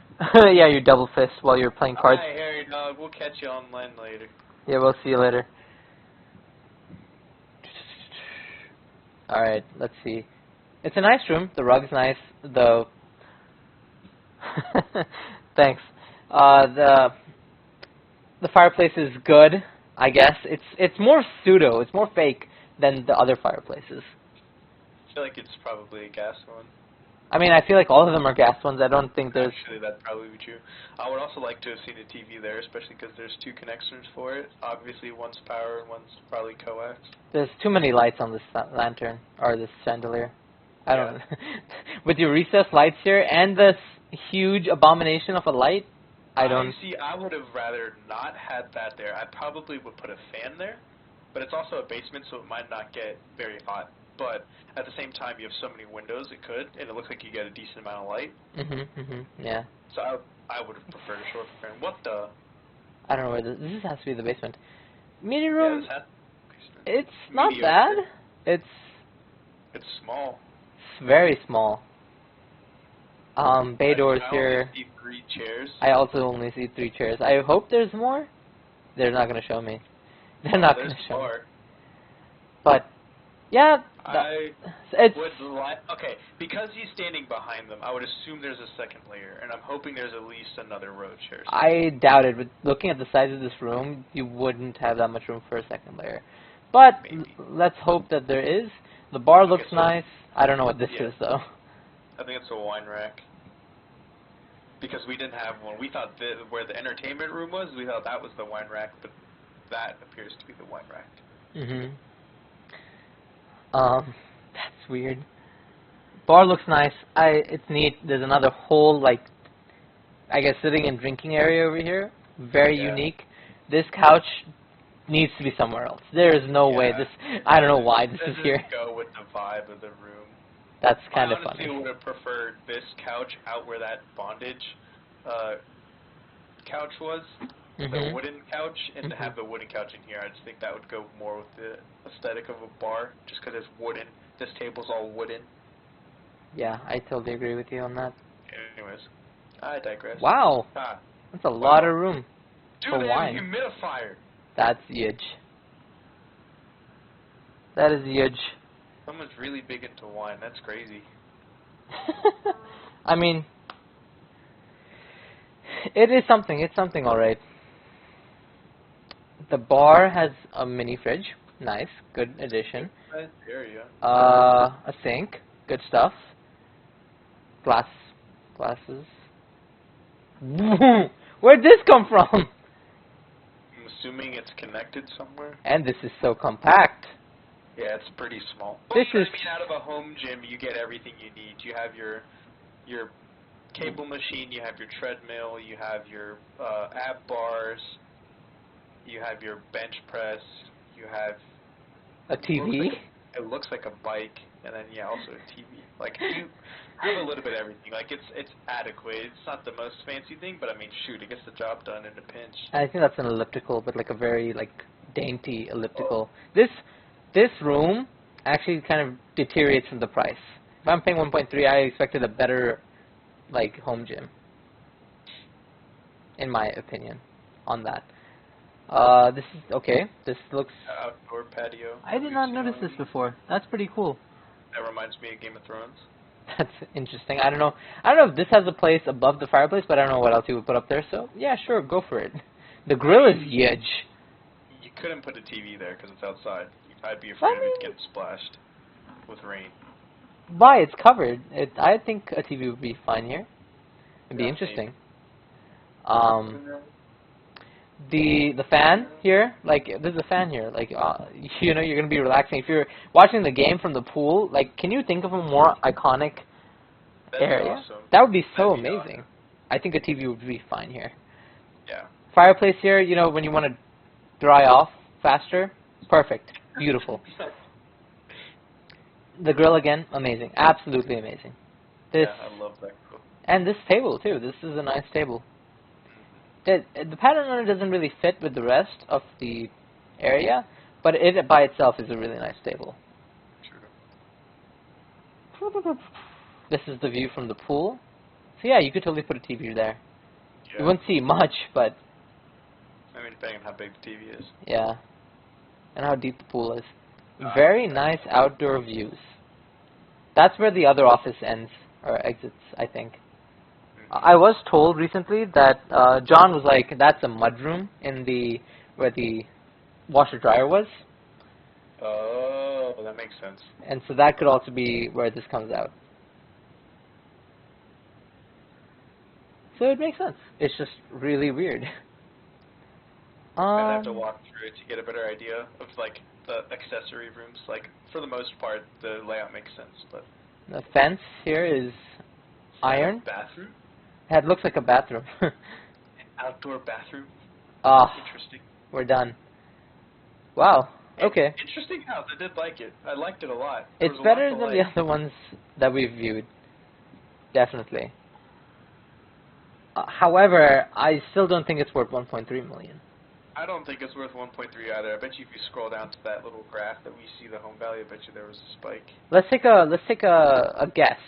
Yeah, you double fist while you're playing cards. Hi, Harry, dog. We'll catch you online later. Yeah, we'll see you later. Alright, let's see. It's a nice room. The rug's nice. Thanks. The fireplace is good, I guess. It's more pseudo. It's more fake than the other fireplaces. feel like it's probably a gas one. I mean, I feel like all of them are gas ones. I don't think there's... Actually, that'd probably be true. I would also like to have seen a TV there, especially because there's 2 connectors for it. Obviously, one's power and one's probably coax. There's too many lights on this lantern, or this chandelier. I don't know. With your recessed lights here, and this huge abomination of a light, I don't... See, I would have rather not had that there. I probably would put a fan there, but it's also a basement, so it might not get very hot. But at the same time, you have so many windows, it could, and it looks like you get a decent amount of light. Yeah. So I would have preferred a short fan. What the? I don't know where this has to be the basement. Meeting room, Yeah, it's not mediocre. bad. It's small. very small. Bay doors I here. only see 3 chairs. I also only see 3 chairs. I hope there's more. They're not going to show me. They're not going to show me. But, yeah, it's... Okay, because he's standing behind them, I would assume there's a second layer, and I'm hoping there's at least another row of chairs. I doubt it. But looking at the size of this room, you wouldn't have that much room for a second layer. But let's hope that there is. The bar looks nice. I don't know what this is, though. I think it's a wine rack. Because we didn't have one. We thought where the entertainment room was, we thought that was the wine rack, but that appears to be the wine rack. That's weird. Bar looks nice. It's neat. There's another whole, like, I guess sitting and drinking area over here. Very unique. This couch needs to be somewhere else. There is no way this. I don't know why this is here. Go with the vibe of the room. That's kind of funny. I honestly would have preferred this couch out where that bondage couch was, the wooden couch, and to have the wooden couch in here. I just think that would go more with the aesthetic of a bar, just because it's wooden. This table's all wooden. Yeah, I totally agree with you on that. Anyways, I digress. Wow, that's a lot of room Dude, for wine. Dude, humidifier. That's huge. That is huge. Someone's really big into wine. That's crazy. I mean, it is something. It's something, all right. The bar has a mini fridge. Nice. Good addition. Nice area. A sink. Good stuff. Glasses. Where'd this come from? I'm assuming it's connected somewhere. And this is so compact. Yeah, it's pretty small. This is... I mean, out of a home gym, you get everything you need. You have your cable machine, you have your treadmill, you have your ab bars, you have your bench press, you have... A TV? It looks like a bike, and then, yeah, also a TV. Like, you have a little bit of everything. Like, it's adequate. It's not the most fancy thing, but, I mean, shoot, it gets the job done in a pinch. I think that's an elliptical, but, like, a very, like, dainty elliptical. This room actually kind of deteriorates from the price. If I'm paying 1.3, I expected a better, like, home gym. In my opinion, on that. This is okay. This looks... Outdoor patio. I did not notice this before. That's pretty cool. That reminds me of Game of Thrones. That's interesting. I don't know if this has a place above the fireplace, but I don't know what else you would put up there. So yeah, sure, go for it. The grill is huge. You couldn't put a TV there because it's outside. I'd be afraid of it getting splashed with rain. Why? It's covered. I think a TV would be fine here. It'd be interesting. The fan here, like, there's a fan here, like, you know, you're going to be relaxing. If you're watching the game from the pool, like, can you think of a more iconic area? Awesome. That would be so That'd be amazing. awesome. I think a TV would be fine here. Yeah. Fireplace here, you know, when you want to dry off faster, perfect, beautiful. The grill again, amazing, absolutely amazing. This, yeah, I love that grill. And this table too, this is a nice table. The pattern on it doesn't really fit with the rest of the area, but it by itself is a really nice table. True. This is the view from the pool. So yeah, you could totally put a TV there. Yeah. You wouldn't see much, but... I mean, depending on how big the TV is. Yeah. And how deep the pool is. Very nice outdoor views. That's where the other office ends, or exits, I think. I was told recently that John was like, that's a mudroom in where the washer dryer was. Oh, that makes sense. And so that could also be where this comes out. So it makes sense. It's just really weird. I'd have to walk through it to get a better idea of like the accessory rooms. Like for the most part, the layout makes sense, but The fence here is iron. Bathroom? It looks like a bathroom. An outdoor bathroom? Ah, Interesting. we're done. Wow. Okay. Interesting house. I did like it. I liked it a lot. It's better than the other ones that we've viewed. Definitely. However, I still don't think it's worth 1.3 million. I don't think it's worth 1.3 either. I bet you if you scroll down to that little graph that we see the home value, I bet you there was a spike. Let's take a guess.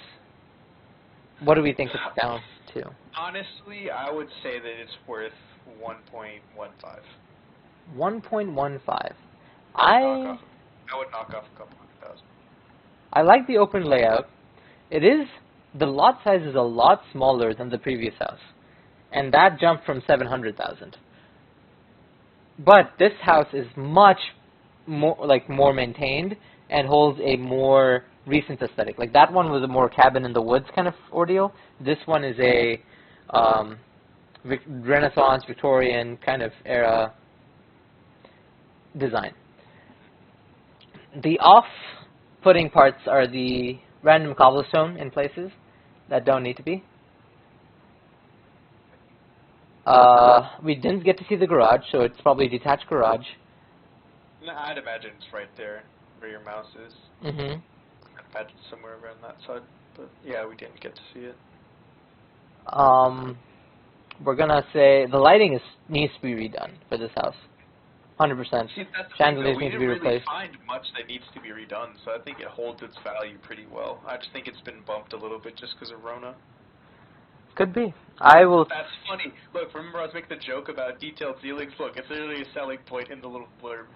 What do we think it's down to? Honestly, I would say that it's worth 1.15. 1.15. I would knock off a couple $100,000. I like the open layout. The lot size is a lot smaller than the previous house, and that jumped from 700,000. But this house is much more maintained and holds a more recent aesthetic. Like that one was a more cabin in the woods kind of ordeal. This one is a Renaissance, Victorian kind of era design. The off-putting parts are the random cobblestone in places that don't need to be. We didn't get to see the garage, so it's probably a detached garage. No, I'd imagine it's right there where your mouse is. Mm-hmm. I'd imagine somewhere around that side. But yeah, we didn't get to see it. We're gonna say the lighting needs to be redone for this house. 100%. See, that's Chandeliers we need to be didn't really replaced. find much that needs to be redone, so I think it holds its value pretty well. I just think it's been bumped a little bit just because of Rona. Could be. I will. That's funny. Look, remember I was making the joke about detailed ceilings? Look, it's literally a selling point in the little blurb.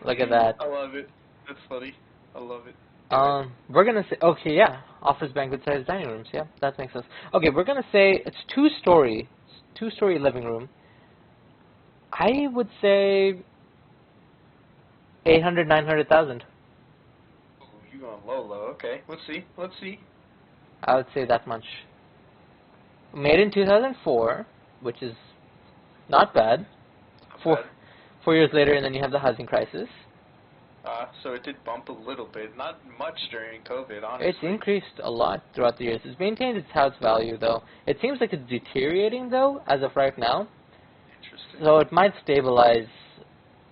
Look at that. I love it. That's funny. I love it. We're gonna say, okay, yeah, offers banquet-sized dining rooms. Yeah, that makes sense. Okay, we're gonna say it's two-story living room. I would say 800, 900,000. Ooh, you going low. Okay, let's see. I would say that much. Made in 2004, which is not bad. Not bad. 4 years later, and then you have the housing crisis. So it did bump a little bit. Not much during COVID, honestly. It's increased a lot throughout the years. It's maintained its house value, though. It seems like it's deteriorating, though, as of right now. Interesting. So it might stabilize.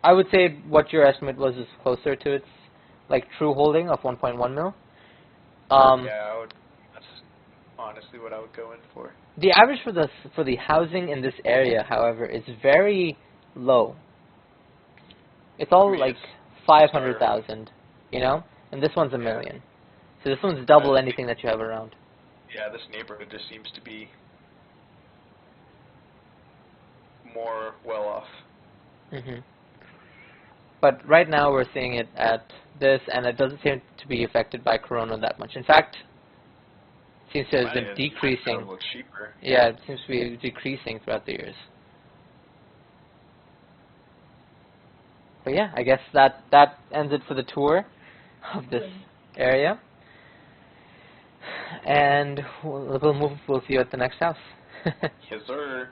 I would say what your estimate was is closer to its true holding of 1.1 mil. Yeah, that's honestly what I would go in for. The average for the housing in this area, however, is very low. It's all like 500,000, you know, and this one's $1 million. So this one's double anything that you have around. Yeah, this neighborhood just seems to be more well off. Mhm. But right now we're seeing it at this, and it doesn't seem to be affected by Corona that much. In fact, it seems to have been decreasing. Looks cheaper. Yeah, it seems to be decreasing throughout the years. But yeah, I guess that ends it for the tour of this area. And we'll see you at the next house. Yes, sir.